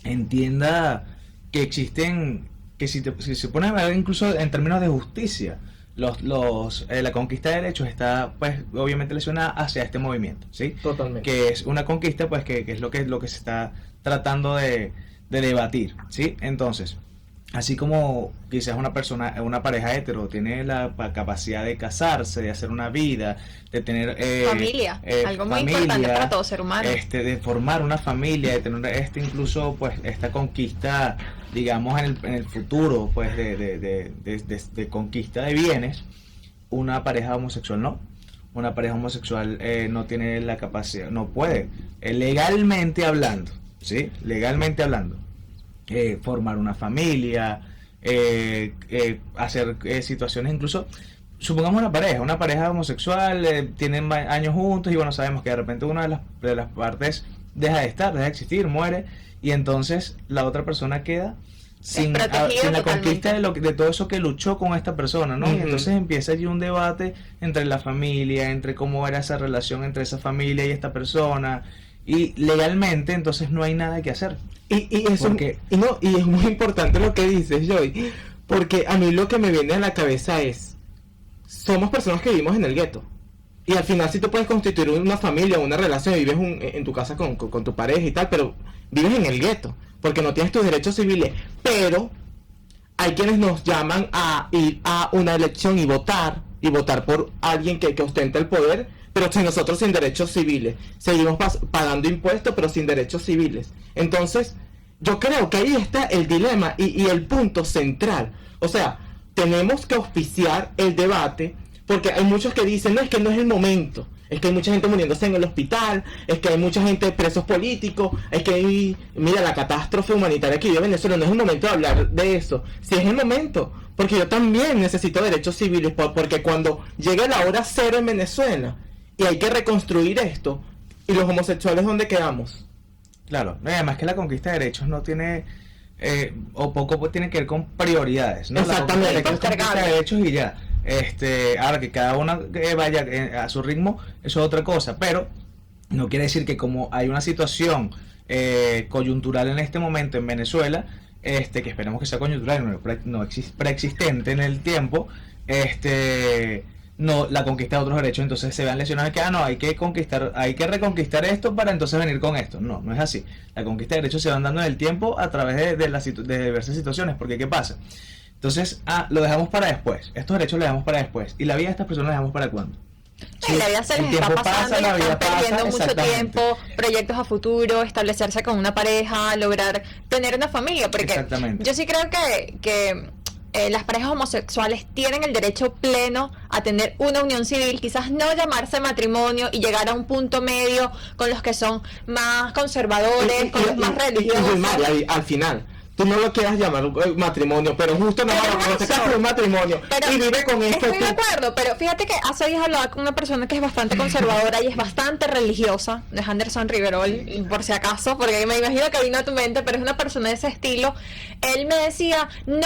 Entienda que existen, que si se pone a ver incluso en términos de justicia, la conquista de derechos está, pues, obviamente lesionada hacia este movimiento, ¿sí? Totalmente. Que es una conquista, pues, que es lo que se está tratando de debatir, ¿sí? Entonces, así como quizás una pareja hetero tiene la capacidad de casarse, de hacer una vida, de tener familia, algo muy importante para todo ser humano, de formar una familia, de tener incluso pues esta conquista, digamos, en el futuro, pues de conquista de bienes, una pareja homosexual no. Una pareja homosexual no tiene la capacidad, no puede, legalmente hablando, ¿sí? Legalmente hablando, formar una familia, hacer situaciones, incluso, supongamos una pareja homosexual, tienen años juntos y bueno, sabemos que de repente una de las partes deja de existir, muere, y entonces la otra persona queda sin la conquista de todo eso que luchó con esta persona, ¿no? Y entonces empieza allí un debate entre la familia, entre cómo era esa relación entre esa familia y esta persona, y legalmente entonces no hay nada que hacer. Y es muy importante lo que dices, Joy, porque a mí lo que me viene a la cabeza es, somos personas que vivimos en el gueto, y al final sí tú puedes constituir una familia, una relación, vives en tu casa con tu pareja y tal, pero vives en el gueto, porque no tienes tus derechos civiles, pero hay quienes nos llaman a ir a una elección y votar por alguien que ostenta el poder, pero si nosotros sin derechos civiles, seguimos pagando impuestos, pero sin derechos civiles. Entonces, yo creo que ahí está el dilema y el punto central. O sea, tenemos que auspiciar el debate, porque hay muchos que dicen, no, es que no es el momento. Es que hay mucha gente muriéndose en el hospital, es que hay mucha gente presos políticos, es que hay, mira, la catástrofe humanitaria que vive Venezuela, no es el momento de hablar de eso. Sí es el momento, porque yo también necesito derechos civiles, porque cuando llegue la hora cero en Venezuela y hay que reconstruir esto, ¿y los homosexuales dónde quedamos? Claro, además que la conquista de derechos no tiene, o poco tiene que ver con prioridades, ¿no? Exactamente. La conquista de derechos y ya. Ahora que cada una vaya a su ritmo, eso es otra cosa, pero no quiere decir que como hay una situación coyuntural en este momento en Venezuela, que esperemos que sea coyuntural, no preexistente en el tiempo, no la conquista de otros derechos, entonces se vean lesionados que no, hay que reconquistar esto para entonces venir con esto. No es así. La conquista de derechos se van dando en el tiempo a través de diversas situaciones, porque ¿qué pasa? Entonces, lo dejamos para después. Estos derechos los dejamos para después. ¿Y la vida de estas personas la dejamos para cuándo? Sí, la vida se les está pasando y están perdiendo mucho tiempo, proyectos a futuro, establecerse con una pareja, lograr tener una familia. Porque yo sí creo que las parejas homosexuales tienen el derecho pleno a tener una unión civil, quizás no llamarse matrimonio y llegar a un punto medio con los que son más conservadores, con los más religiosos. Al final, tú no lo quieras llamar matrimonio, pero justo no se casa un matrimonio y vive con esto. Estoy de acuerdo, pero fíjate que hace días hablaba con una persona que es bastante conservadora y es bastante religiosa, no es Anderson Riverol, por si acaso, porque me imagino que vino a tu mente, pero es una persona de ese estilo. Él me decía, no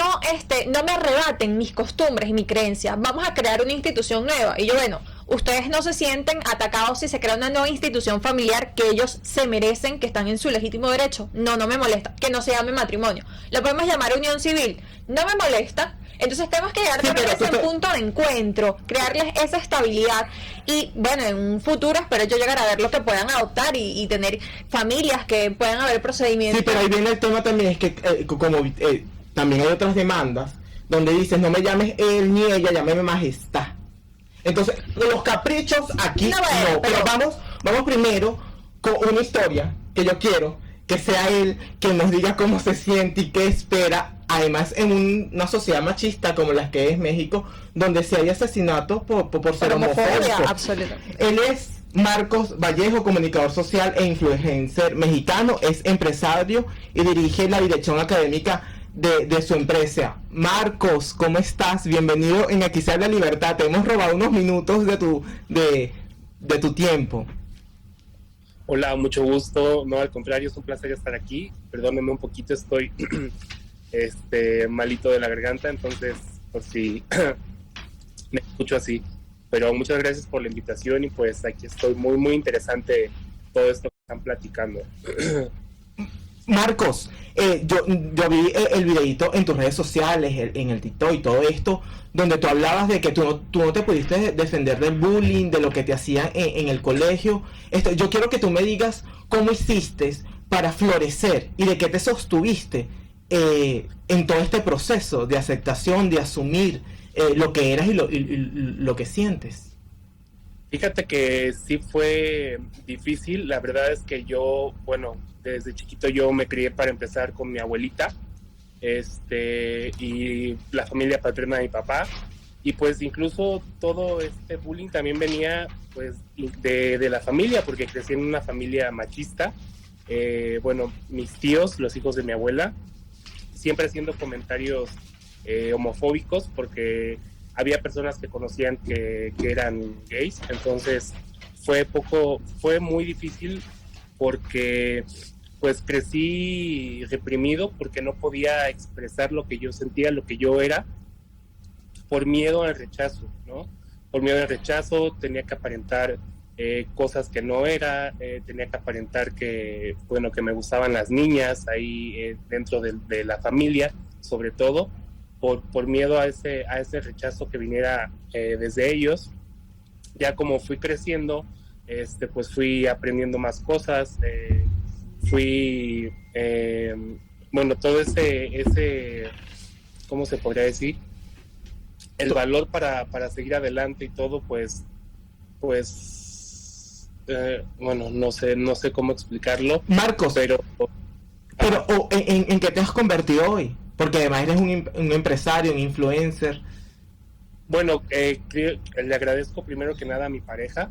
me arrebaten mis costumbres y mi creencia, vamos a crear una institución nueva. Y yo, bueno, ustedes no se sienten atacados si se crea una nueva institución familiar que ellos se merecen, que están en su legítimo derecho. No me molesta que no se llame matrimonio, lo podemos llamar unión civil, no me molesta. Entonces tenemos que llegar también a ese punto de encuentro, crearles esa estabilidad y bueno, en un futuro espero yo llegar a ver lo que puedan adoptar y tener familias que puedan haber procedimientos. Sí, pero ahí viene el tema también, es que también hay otras demandas donde dices, no me llames él ni ella, llámeme majestad. Entonces, los caprichos aquí no, pero vamos primero con una historia que yo quiero que sea él que nos diga cómo se siente y qué espera, además en una sociedad machista como la que es México, donde si hay asesinatos por ser homofóbico. Absolutamente. Él es Marcos Vallejo, comunicador social e influencer mexicano, es empresario y dirige la dirección académica de su empresa. Marcos, ¿cómo estás? Bienvenido en Aquí se habla libertad. Te hemos robado unos minutos de tu tiempo. Hola, mucho gusto. No, al contrario, es un placer estar aquí. Perdónenme un poquito, estoy malito de la garganta, entonces por si me escucho así. Pero muchas gracias por la invitación y pues aquí estoy, muy muy interesante todo esto que están platicando. Marcos, yo vi el videito en tus redes sociales, en el TikTok y todo esto, donde tú hablabas de que tú no te pudiste defender del bullying, de lo que te hacían en el colegio. Yo quiero que tú me digas cómo hiciste para florecer y de qué te sostuviste en todo este proceso de aceptación, de asumir lo que eras y lo que sientes. Fíjate que sí fue difícil. La verdad es que yo, bueno, desde chiquito yo me crié para empezar con mi abuelita y la familia paterna de mi papá, Y pues incluso todo este bullying también venía pues de la familia, porque crecí en una familia machista. Bueno, mis tíos, los hijos de mi abuela, siempre haciendo comentarios homofóbicos, porque había personas que conocían que eran gays. Entonces fue muy difícil, porque pues crecí reprimido, porque no podía expresar lo que yo sentía, lo que yo era, por miedo al rechazo, ¿no? Por miedo al rechazo tenía que aparentar cosas que no era, tenía que aparentar que me gustaban las niñas ahí dentro de la familia, sobre todo, por miedo a ese rechazo que viniera desde ellos. Ya como fui creciendo, pues fui aprendiendo más cosas, todo ese, ¿cómo se podría decir? El valor para seguir adelante y todo, no sé cómo explicarlo. Marcos, pero ¿en qué te has convertido hoy? Porque además eres un empresario, un influencer. Bueno, le agradezco primero que nada a mi pareja.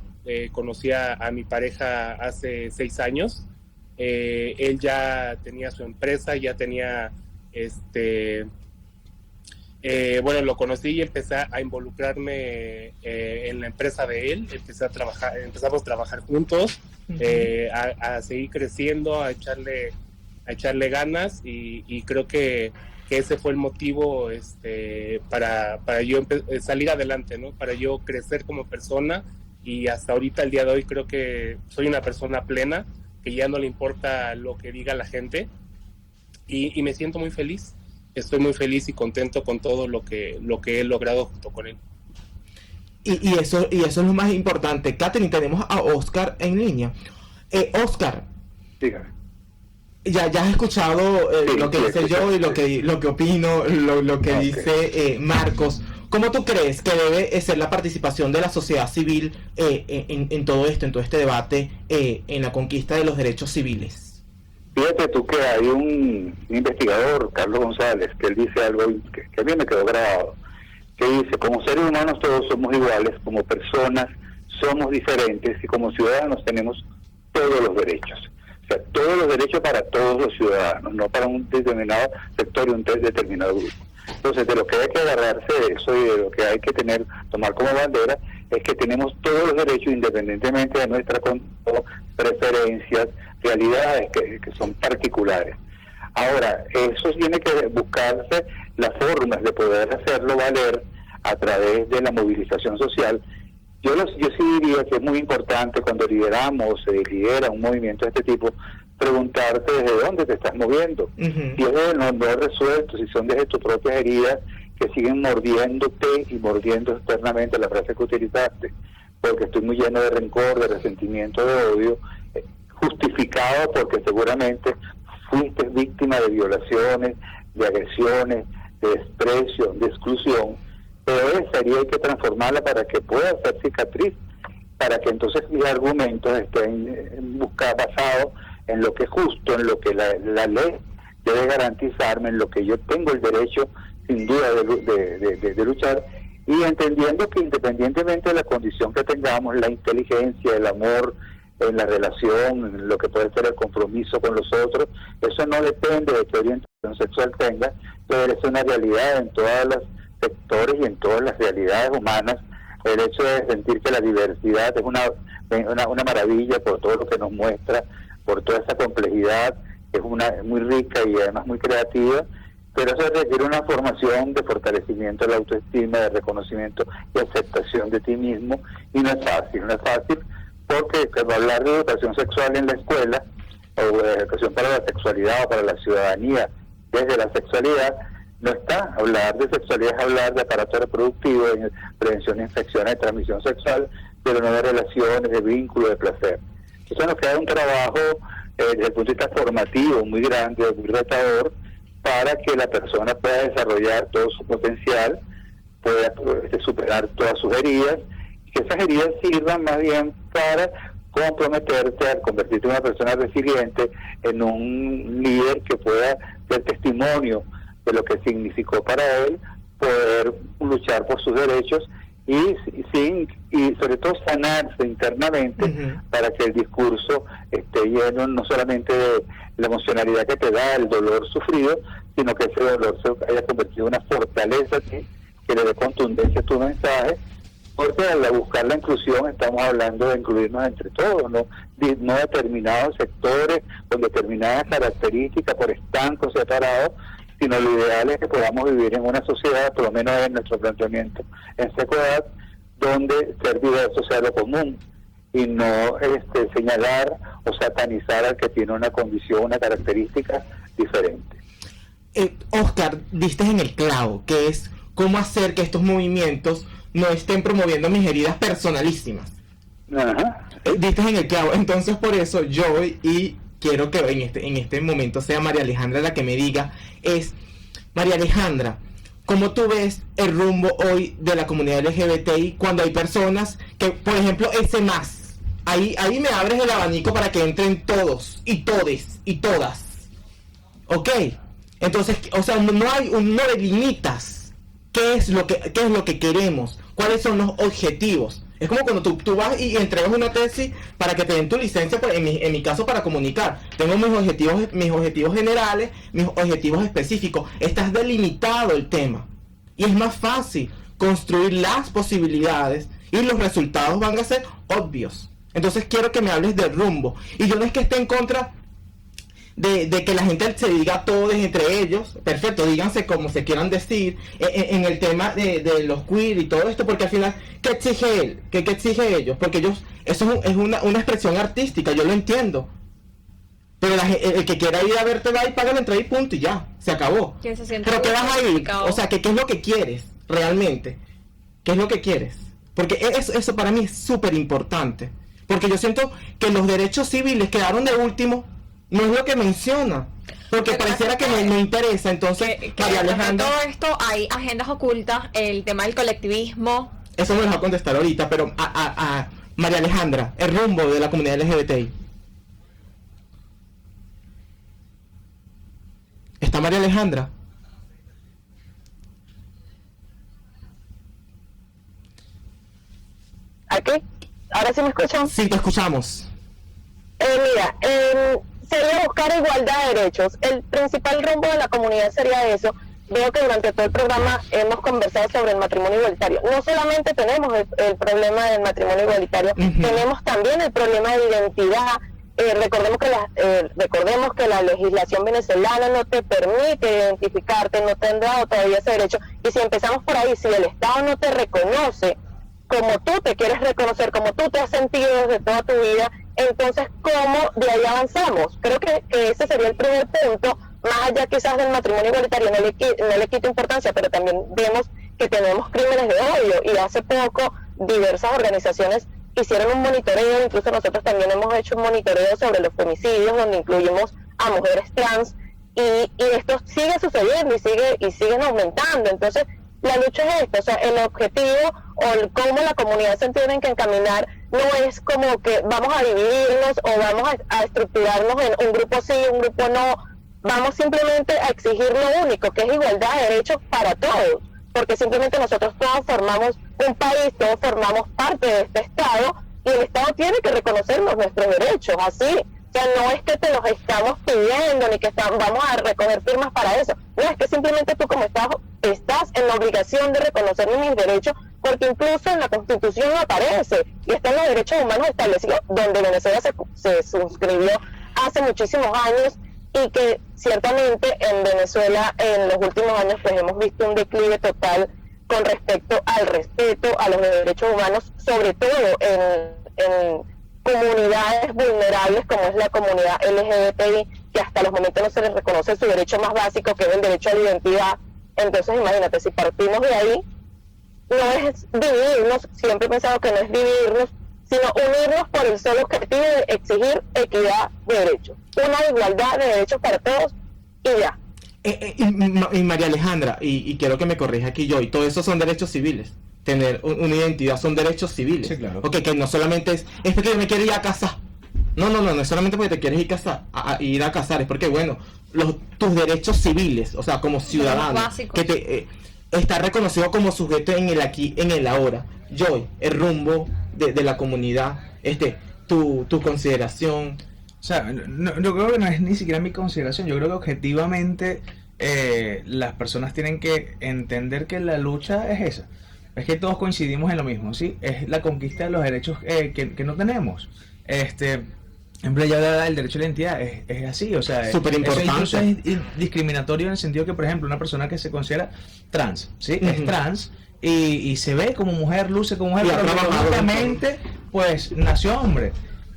Conocí a mi pareja hace 6 años. Él ya tenía su empresa, ya tenía lo conocí y empecé a involucrarme en la empresa de él. Empezamos a trabajar juntos, a seguir creciendo, a echarle ganas, y creo que ese fue el motivo para yo salir adelante, ¿no? Para yo crecer como persona, y hasta ahorita, el día de hoy, creo que soy una persona plena, que ya no le importa lo que diga la gente, y me siento muy feliz. Estoy muy feliz y contento con todo lo que he logrado junto con él. Y eso es lo más importante. Catherine, tenemos a Oscar en línea. Oscar, dígame. Ya has escuchado lo que dice yo y lo que opino, lo que dice Marcos. ¿Cómo tú crees que debe ser la participación de la sociedad civil en todo esto, en todo este debate, en la conquista de los derechos civiles? Fíjate tú que hay un investigador, Carlos González, que él dice algo que a mí me quedó grabado, que dice: como seres humanos todos somos iguales, como personas somos diferentes, y como ciudadanos tenemos todos los derechos. O sea, todos los derechos para todos los ciudadanos, no para un determinado sector y un determinado grupo. Entonces, de lo que hay que agarrarse de eso, y de lo que hay que tomar como bandera, es que tenemos todos los derechos, independientemente de nuestras preferencias, realidades que son particulares. Ahora, eso tiene que buscarse las formas de poder hacerlo valer a través de la movilización social. Yo sí diría que es muy importante, cuando se lidera un movimiento de este tipo, preguntarte desde dónde te estás moviendo. Si es de no haber resuelto, si son desde tus propias heridas que siguen mordiéndote y mordiendo externamente, la frase que utilizaste, porque estoy muy lleno de rencor, de resentimiento, de odio, justificado porque seguramente fuiste víctima de violaciones, de agresiones, de desprecio, de exclusión, pero esa herida hay que transformarla para que pueda ser cicatriz, para que entonces mis argumentos estén basados en lo que es justo, en lo que la ley debe garantizarme, en lo que yo tengo el derecho sin duda de luchar, y entendiendo que independientemente de la condición que tengamos, la inteligencia, el amor en la relación, en lo que puede ser el compromiso con los otros, eso no depende de qué orientación sexual tenga, pero es una realidad en todos los sectores y en todas las realidades humanas. El hecho de sentir que la diversidad es una maravilla por todo lo que nos muestra, por toda esa complejidad, es muy rica y además muy creativa, pero eso requiere una formación de fortalecimiento de la autoestima, de reconocimiento y aceptación de ti mismo, y no es fácil, porque hablar de educación sexual en la escuela, o de educación para la sexualidad o para la ciudadanía desde la sexualidad, no está. Hablar de sexualidad es hablar de aparato reproductivo, de prevención de infecciones de transmisión sexual, pero no de relaciones, de vínculo, de placer. Entonces nos queda un trabajo desde el punto de vista formativo muy grande, muy retador, para que la persona pueda desarrollar todo su potencial, pueda superar todas sus heridas, y que esas heridas sirvan más bien para comprometerte a convertirte en una persona resiliente, en un líder que pueda ser testimonio de lo que significó para él poder luchar por sus derechos y sobre todo sanarse internamente para que el discurso esté lleno no solamente de la emocionalidad que te da el dolor sufrido, sino que ese dolor se haya convertido en una fortaleza que le dé contundencia a tu mensaje, porque al buscar la inclusión estamos hablando de incluirnos entre todos, no determinados sectores con determinadas características por estancos separados, sino lo ideal es que podamos vivir en una sociedad, por lo menos en nuestro planteamiento en Secodat, donde ser diverso sea lo común y no señalar o satanizar al que tiene una condición, una característica diferente. Oscar, diste en el clavo, que es cómo hacer que estos movimientos no estén promoviendo mis heridas personalísimas. Ajá. Diste en el clavo, entonces por eso yo y quiero que en este momento sea María Alejandra la que me diga, María Alejandra, ¿cómo tú ves el rumbo hoy de la comunidad LGBTI cuando hay personas que, por ejemplo, ahí me abres el abanico para que entren todos y todes y todas, ¿ok? Entonces, o sea, no delimitas qué es lo que queremos, cuáles son los objetivos. Es como cuando tú vas y entregas una tesis para que te den tu licencia, en mi caso para comunicar. Tengo mis objetivos generales, mis objetivos específicos. Estás delimitado el tema. Y es más fácil construir las posibilidades y los resultados van a ser obvios. Entonces quiero que me hables del rumbo. Y yo no es que esté en contra de que la gente se diga todos entre ellos, perfecto, díganse como se quieran decir, en el tema de los queer y todo esto, porque al final, ¿qué exige él? ¿Qué exige ellos? Porque eso es una expresión artística, yo lo entiendo, pero el que quiera ir a verte va y paga la entrada y punto y ya, se acabó. Pero ¿qué vas a ir? O sea, ¿qué es lo que quieres realmente? ¿Qué es lo que quieres? Porque eso para mí es súper importante, porque yo siento que los derechos civiles quedaron de último. No es lo que menciona, porque pareciera que no interesa. Entonces, María Alejandra, todo esto hay agendas ocultas, el tema del colectivismo. Eso me lo va a contestar ahorita, pero a María Alejandra, el rumbo de la comunidad LGBTI. ¿Está María Alejandra? ¿Aquí? ¿Ahora sí me escuchan? Sí, te escuchamos. Mira, sería buscar igualdad de derechos. El principal rumbo de la comunidad sería eso. Veo que durante todo el programa hemos conversado sobre el matrimonio igualitario. No solamente tenemos el problema del matrimonio igualitario, tenemos también el problema de identidad. Recordemos que la legislación venezolana no te permite identificarte, no te han dado todavía ese derecho. Y si empezamos por ahí, si el Estado no te reconoce como tú te quieres reconocer, como tú te has sentido desde toda tu vida, entonces, ¿cómo de ahí avanzamos? Creo que ese sería el primer punto, más allá quizás del matrimonio igualitario, no le quito importancia, pero también vemos que tenemos crímenes de odio, y hace poco diversas organizaciones hicieron un monitoreo, incluso nosotros también hemos hecho un monitoreo sobre los femicidios, donde incluimos a mujeres trans, y esto sigue sucediendo y siguen aumentando. Entonces, la lucha es esto, o sea, el objetivo o cómo la comunidad se tiene que encaminar no es como que vamos a dividirnos o vamos a estructurarnos en un grupo sí, un grupo no, vamos simplemente a exigir lo único, que es igualdad de derechos para todos, porque simplemente nosotros todos formamos un país, todos formamos parte de este Estado, y el Estado tiene que reconocernos nuestros derechos, así. O sea, no es que te los estamos pidiendo, ni que vamos a recoger firmas para eso. No, es que simplemente tú como estás en la obligación de reconocer mis derechos, porque incluso en la Constitución aparece, y están los derechos humanos establecidos, donde Venezuela se suscribió hace muchísimos años, y que ciertamente en Venezuela en los últimos años pues hemos visto un declive total con respecto al respeto a los derechos humanos, sobre todo en comunidades vulnerables como es la comunidad LGBTI, que hasta los momentos no se les reconoce su derecho más básico, que es el derecho a la identidad. Entonces imagínate, si partimos de ahí, no es dividirnos, siempre he pensado que no es dividirnos, sino unirnos por el solo objetivo de exigir equidad de derechos, una igualdad de derechos para todos, y ya. Y María Alejandra, y quiero que me corrija aquí yo, y todo eso son derechos civiles. Tener una identidad son derechos civiles. Sí, claro. Okay, que no solamente es porque yo me quiero ir a casar. No es solamente porque te quieres ir a casar, es porque, bueno, tus derechos civiles, o sea, como ciudadano, que está reconocido como sujeto en el aquí, en el ahora. Joy, el rumbo de la comunidad, tu consideración. O sea, yo creo que no es ni siquiera mi consideración. Yo creo que objetivamente las personas tienen que entender que la lucha es esa. Es que todos coincidimos en lo mismo, ¿sí? Es la conquista de los derechos que no tenemos. En realidad ya el derecho a la identidad es así, o sea, súper importante. Eso es discriminatorio en el sentido que, por ejemplo, una persona que se considera trans, ¿sí? Es trans y se ve como mujer, luce como mujer, pero biológicamente, pues, nació hombre.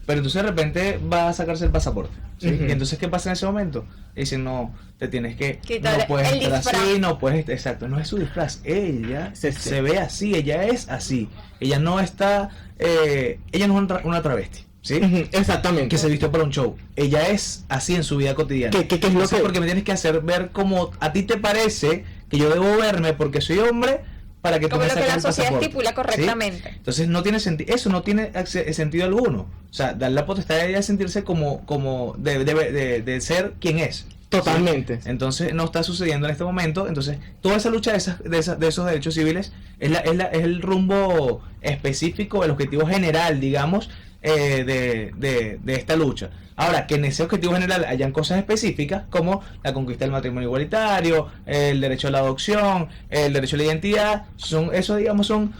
Pero entonces de repente va a sacarse el pasaporte, ¿sí? Y entonces, ¿qué pasa en ese momento? Dicen, no, te tienes que... quitar, no puedes estar así, no puedes... Exacto, no es su disfraz. Ella se ve así, ella es así. Ella no está... ella no es una travesti, ¿sí? Exactamente. Que se vistió para un show. Ella es así en su vida cotidiana. ¿Qué es lo que...? Porque me tienes que hacer ver como a ti te parece que yo debo verme porque soy hombre... para que como tú me lo que saques la el sociedad pasaporte, estipula correctamente. ¿sí? Entonces no tiene sentido, eso no tiene sentido alguno. O sea, dar la potestad de ella de sentirse como de ser quien es. Totalmente. ¿Sí? Entonces no está sucediendo en este momento. Entonces toda esa lucha de esos derechos civiles es el rumbo específico, el objetivo general, digamos, de esta lucha. Ahora, que en ese objetivo general hayan cosas específicas como la conquista del matrimonio igualitario, el derecho a la adopción, el derecho a la identidad, son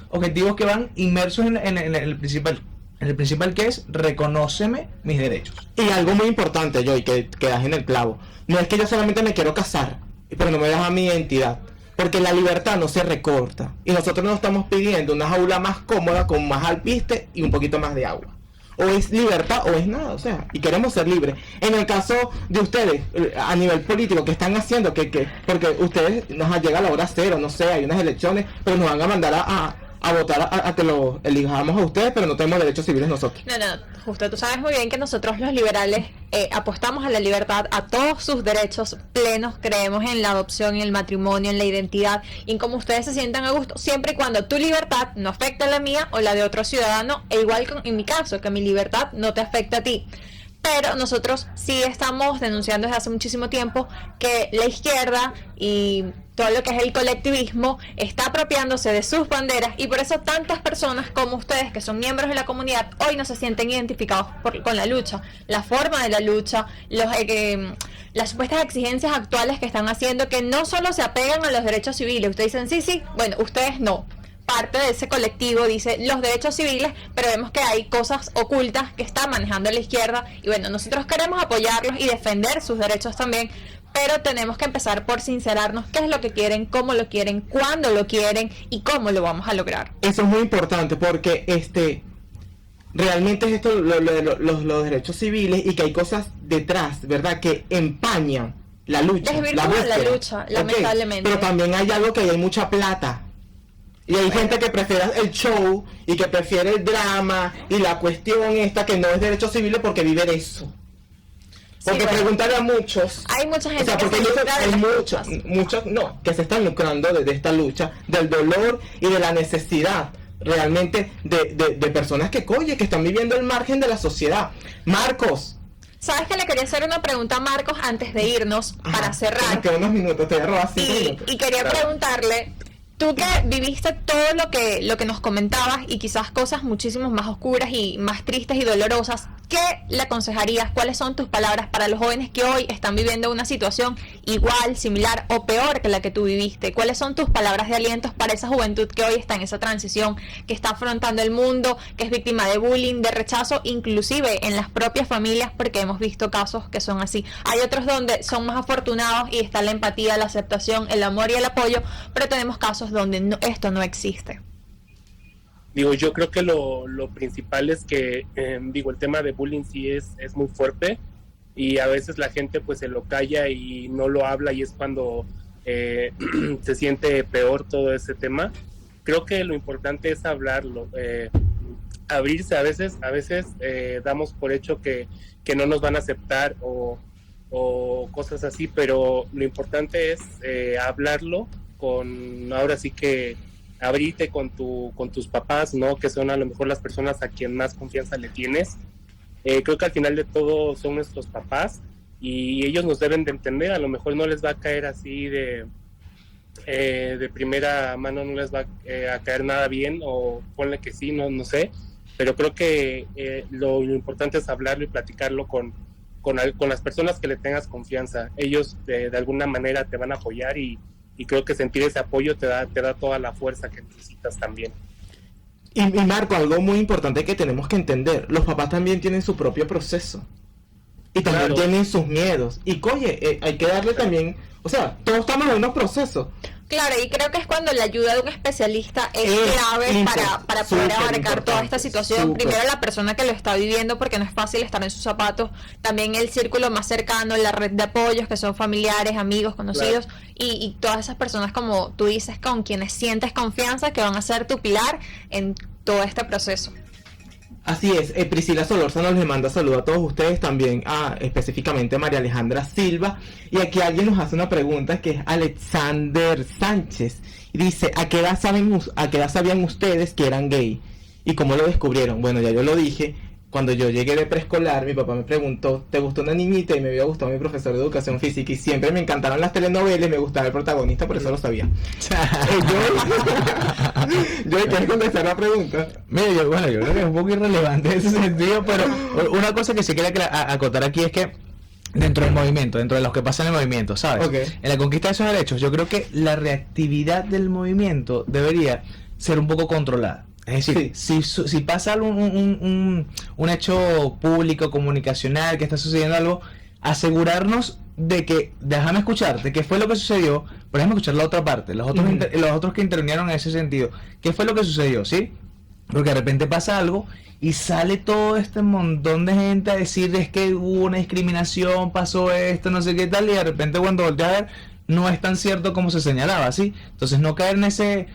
objetivos que van inmersos en el principal. En el principal, que es reconóceme mis derechos. Y algo muy importante, Joy, que das en el clavo. No es que yo solamente me quiero casar, pero no me das a mi identidad. Porque la libertad no se recorta. Y nosotros nos estamos pidiendo una jaula más cómoda, con más alpiste y un poquito más de agua. O es libertad o es nada, o sea, y queremos ser libres. En el caso de ustedes, a nivel político, ¿qué están haciendo? Porque ustedes nos llega la hora cero, no sé, hay unas elecciones, pero nos van a mandar a votar a que lo elijamos a ustedes, pero no tenemos derechos civiles nosotros. No, justo, tú sabes muy bien que nosotros los liberales apostamos a la libertad, a todos sus derechos plenos, creemos en la adopción, en el matrimonio, en la identidad, y en cómo ustedes se sientan a gusto, siempre y cuando tu libertad no afecte a la mía o la de otro ciudadano, e igual en mi caso, que mi libertad no te afecte a ti. Pero nosotros sí estamos denunciando desde hace muchísimo tiempo que la izquierda y todo lo que es el colectivismo está apropiándose de sus banderas, y por eso tantas personas como ustedes, que son miembros de la comunidad, hoy no se sienten identificados con la lucha, la forma de la lucha, las supuestas exigencias actuales que están haciendo, que no solo se apegan a los derechos civiles. Ustedes dicen, sí, bueno, ustedes no. Parte de ese colectivo dice los derechos civiles, pero vemos que hay cosas ocultas que está manejando la izquierda, y bueno, nosotros queremos apoyarlos y defender sus derechos también, pero tenemos que empezar por sincerarnos qué es lo que quieren, cómo lo quieren, cuándo lo quieren y cómo lo vamos a lograr. Eso es muy importante porque realmente es esto los derechos civiles, y que hay cosas detrás, ¿verdad?, que empañan la lucha. Desvirtúan la lucha, lamentablemente. Pero también hay algo, que hay mucha plata. Y hay gente que prefiere el show y que prefiere el drama y la cuestión esta, que no es derechos civiles, porque vive de eso. Porque preguntarle a muchos, hay mucha gente, o sea, porque hay muchos que se están lucrando de esta lucha, del dolor y de la necesidad realmente de personas que están viviendo al margen de la sociedad. Marcos, ¿sabes que le quería hacer una pregunta a Marcos antes de irnos para cerrar? Me quedan unos minutos, te voy a robar 5 minutos. Y quería preguntarle, tú que viviste todo lo que nos comentabas, y quizás cosas muchísimo más oscuras y más tristes y dolorosas, ¿qué le aconsejarías? ¿Cuáles son tus palabras para los jóvenes que hoy están viviendo una situación igual, similar o peor que la que tú viviste? ¿Cuáles son tus palabras de aliento para esa juventud que hoy está en esa transición, que está afrontando el mundo, que es víctima de bullying, de rechazo, inclusive en las propias familias, porque hemos visto casos que son así? Hay otros donde son más afortunados y está la empatía, la aceptación, el amor y el apoyo, pero tenemos casos donde esto no existe. Yo creo que lo principal es que, el tema de bullying sí es muy fuerte, y a veces la gente pues se lo calla y no lo habla, y es cuando se siente peor todo ese tema. Creo que lo importante es hablarlo, abrirse. A veces damos por hecho que no nos van a aceptar o cosas así, pero lo importante es hablarlo ahora sí que abrirte con tus papás, ¿no? Que son a lo mejor las personas a quien más confianza le tienes. Creo que al final de todo son nuestros papás, y ellos nos deben de entender. A lo mejor no les va a caer así de de primera mano no les va a caer nada bien, o ponle que sí, no sé, pero creo que lo importante es hablarlo y platicarlo con las personas que le tengas confianza. Ellos de alguna manera te van a apoyar y creo que sentir ese apoyo te da toda la fuerza que necesitas también. Y Marco, algo muy importante que tenemos que entender, los papás también tienen su propio proceso y también tienen sus miedos, y oye, hay que darle también, o sea, todos estamos en unos procesos. Claro, y creo que es cuando la ayuda de un especialista es clave para poder abarcar toda esta situación. Primero la persona que lo está viviendo, porque no es fácil estar en sus zapatos, también el círculo más cercano, la red de apoyos que son familiares, amigos, conocidos, y todas esas personas, como tú dices, con quienes sientes confianza, que van a ser tu pilar en todo este proceso. Así es, Priscila Solórzano les manda saludos a todos ustedes, también específicamente a María Alejandra Silva, y aquí alguien nos hace una pregunta, que es Alexander Sánchez, y dice, ¿a qué edad sabían ustedes que eran gay? ¿Y cómo lo descubrieron? Bueno, ya yo lo dije, cuando yo llegué de preescolar, mi papá me preguntó, ¿te gustó una niñita? Y me había gustado mi profesor de educación física, y siempre me encantaron las telenovelas, me gustaba el protagonista, por eso lo sabía. Yo ¿quieres contestar la pregunta? Mira, yo creo que es un poco irrelevante en ese sentido, pero una cosa que sí quería acotar aquí es que dentro del movimiento, dentro de los que pasan en el movimiento, ¿sabes? En la conquista de esos derechos, yo creo que la reactividad del movimiento debería ser un poco controlada. Es decir, si pasa un hecho público, comunicacional, que está sucediendo algo, asegurarnos de que, déjame escucharte, qué fue lo que sucedió, pero déjame escuchar la otra parte, los otros que intervinieron en ese sentido, qué fue lo que sucedió, ¿sí? Porque de repente pasa algo y sale todo este montón de gente a decir, es que hubo una discriminación, pasó esto, no sé qué tal, y de repente cuando voltea a ver, no es tan cierto como se señalaba, ¿sí? Entonces no caer en ese...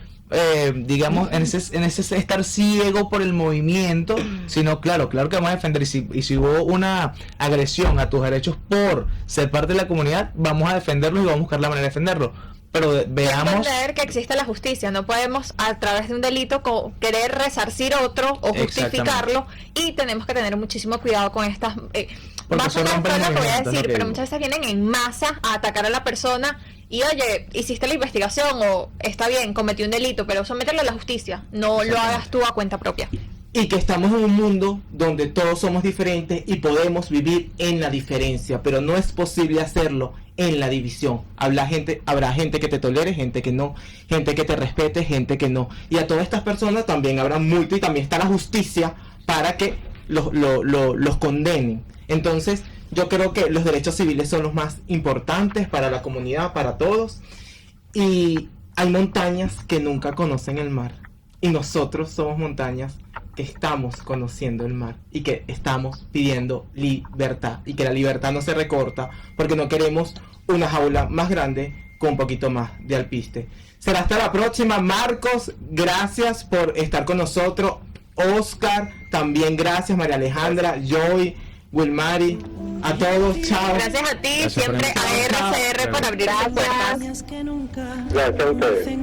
digamos, en ese estar ciego por el movimiento, sino claro que vamos a defender, y si hubo una agresión a tus derechos por ser parte de la comunidad, vamos a defenderlo y vamos a buscar la manera de defenderlo, pero veamos... Entender que existe la justicia, no podemos a través de un delito querer resarcir otro o justificarlo, y tenemos que tener muchísimo cuidado con estas... va a sonar feo lo que voy a decir, pero muchas veces vienen en masa a atacar a la persona. Y oye, hiciste la investigación, o está bien, cometí un delito, pero somételo a la justicia, no lo hagas tú a cuenta propia. Y que estamos en un mundo donde todos somos diferentes y podemos vivir en la diferencia, pero no es posible hacerlo en la división. Habrá gente que te tolere, gente que no, gente que te respete, gente que no. Y a todas estas personas también habrá multa, y también está la justicia para que los condenen. Entonces, yo creo que los derechos civiles son los más importantes para la comunidad, para todos. Y hay montañas que nunca conocen el mar. Y nosotros somos montañas que estamos conociendo el mar y que estamos pidiendo libertad. Y que la libertad no se recorta, porque no queremos una jaula más grande con un poquito más de alpiste. Será hasta la próxima. Marcos, gracias por estar con nosotros. Oscar, también gracias. María Alejandra, Joy, Wilmary, a todos, chao. Gracias a ti, gracias, siempre a RCR por abrir las puertas. Gracias a ustedes.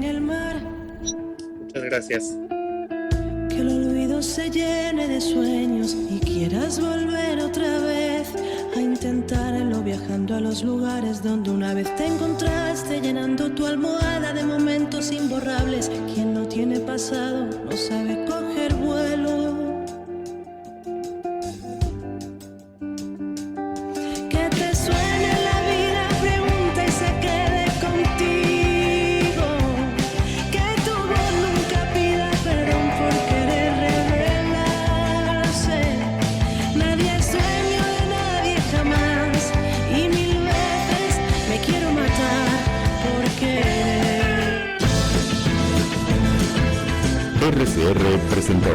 Muchas gracias. Que el olvido se llene de sueños y quieras volver otra vez a intentarlo, viajando a los lugares donde una vez te encontraste, llenando tu almohada de momentos imborrables. Quien no tiene pasado no sabe coger vuelo. RCR presentó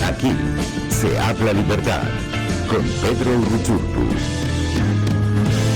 Aquí se habla libertad con Pedro Ruchurtu.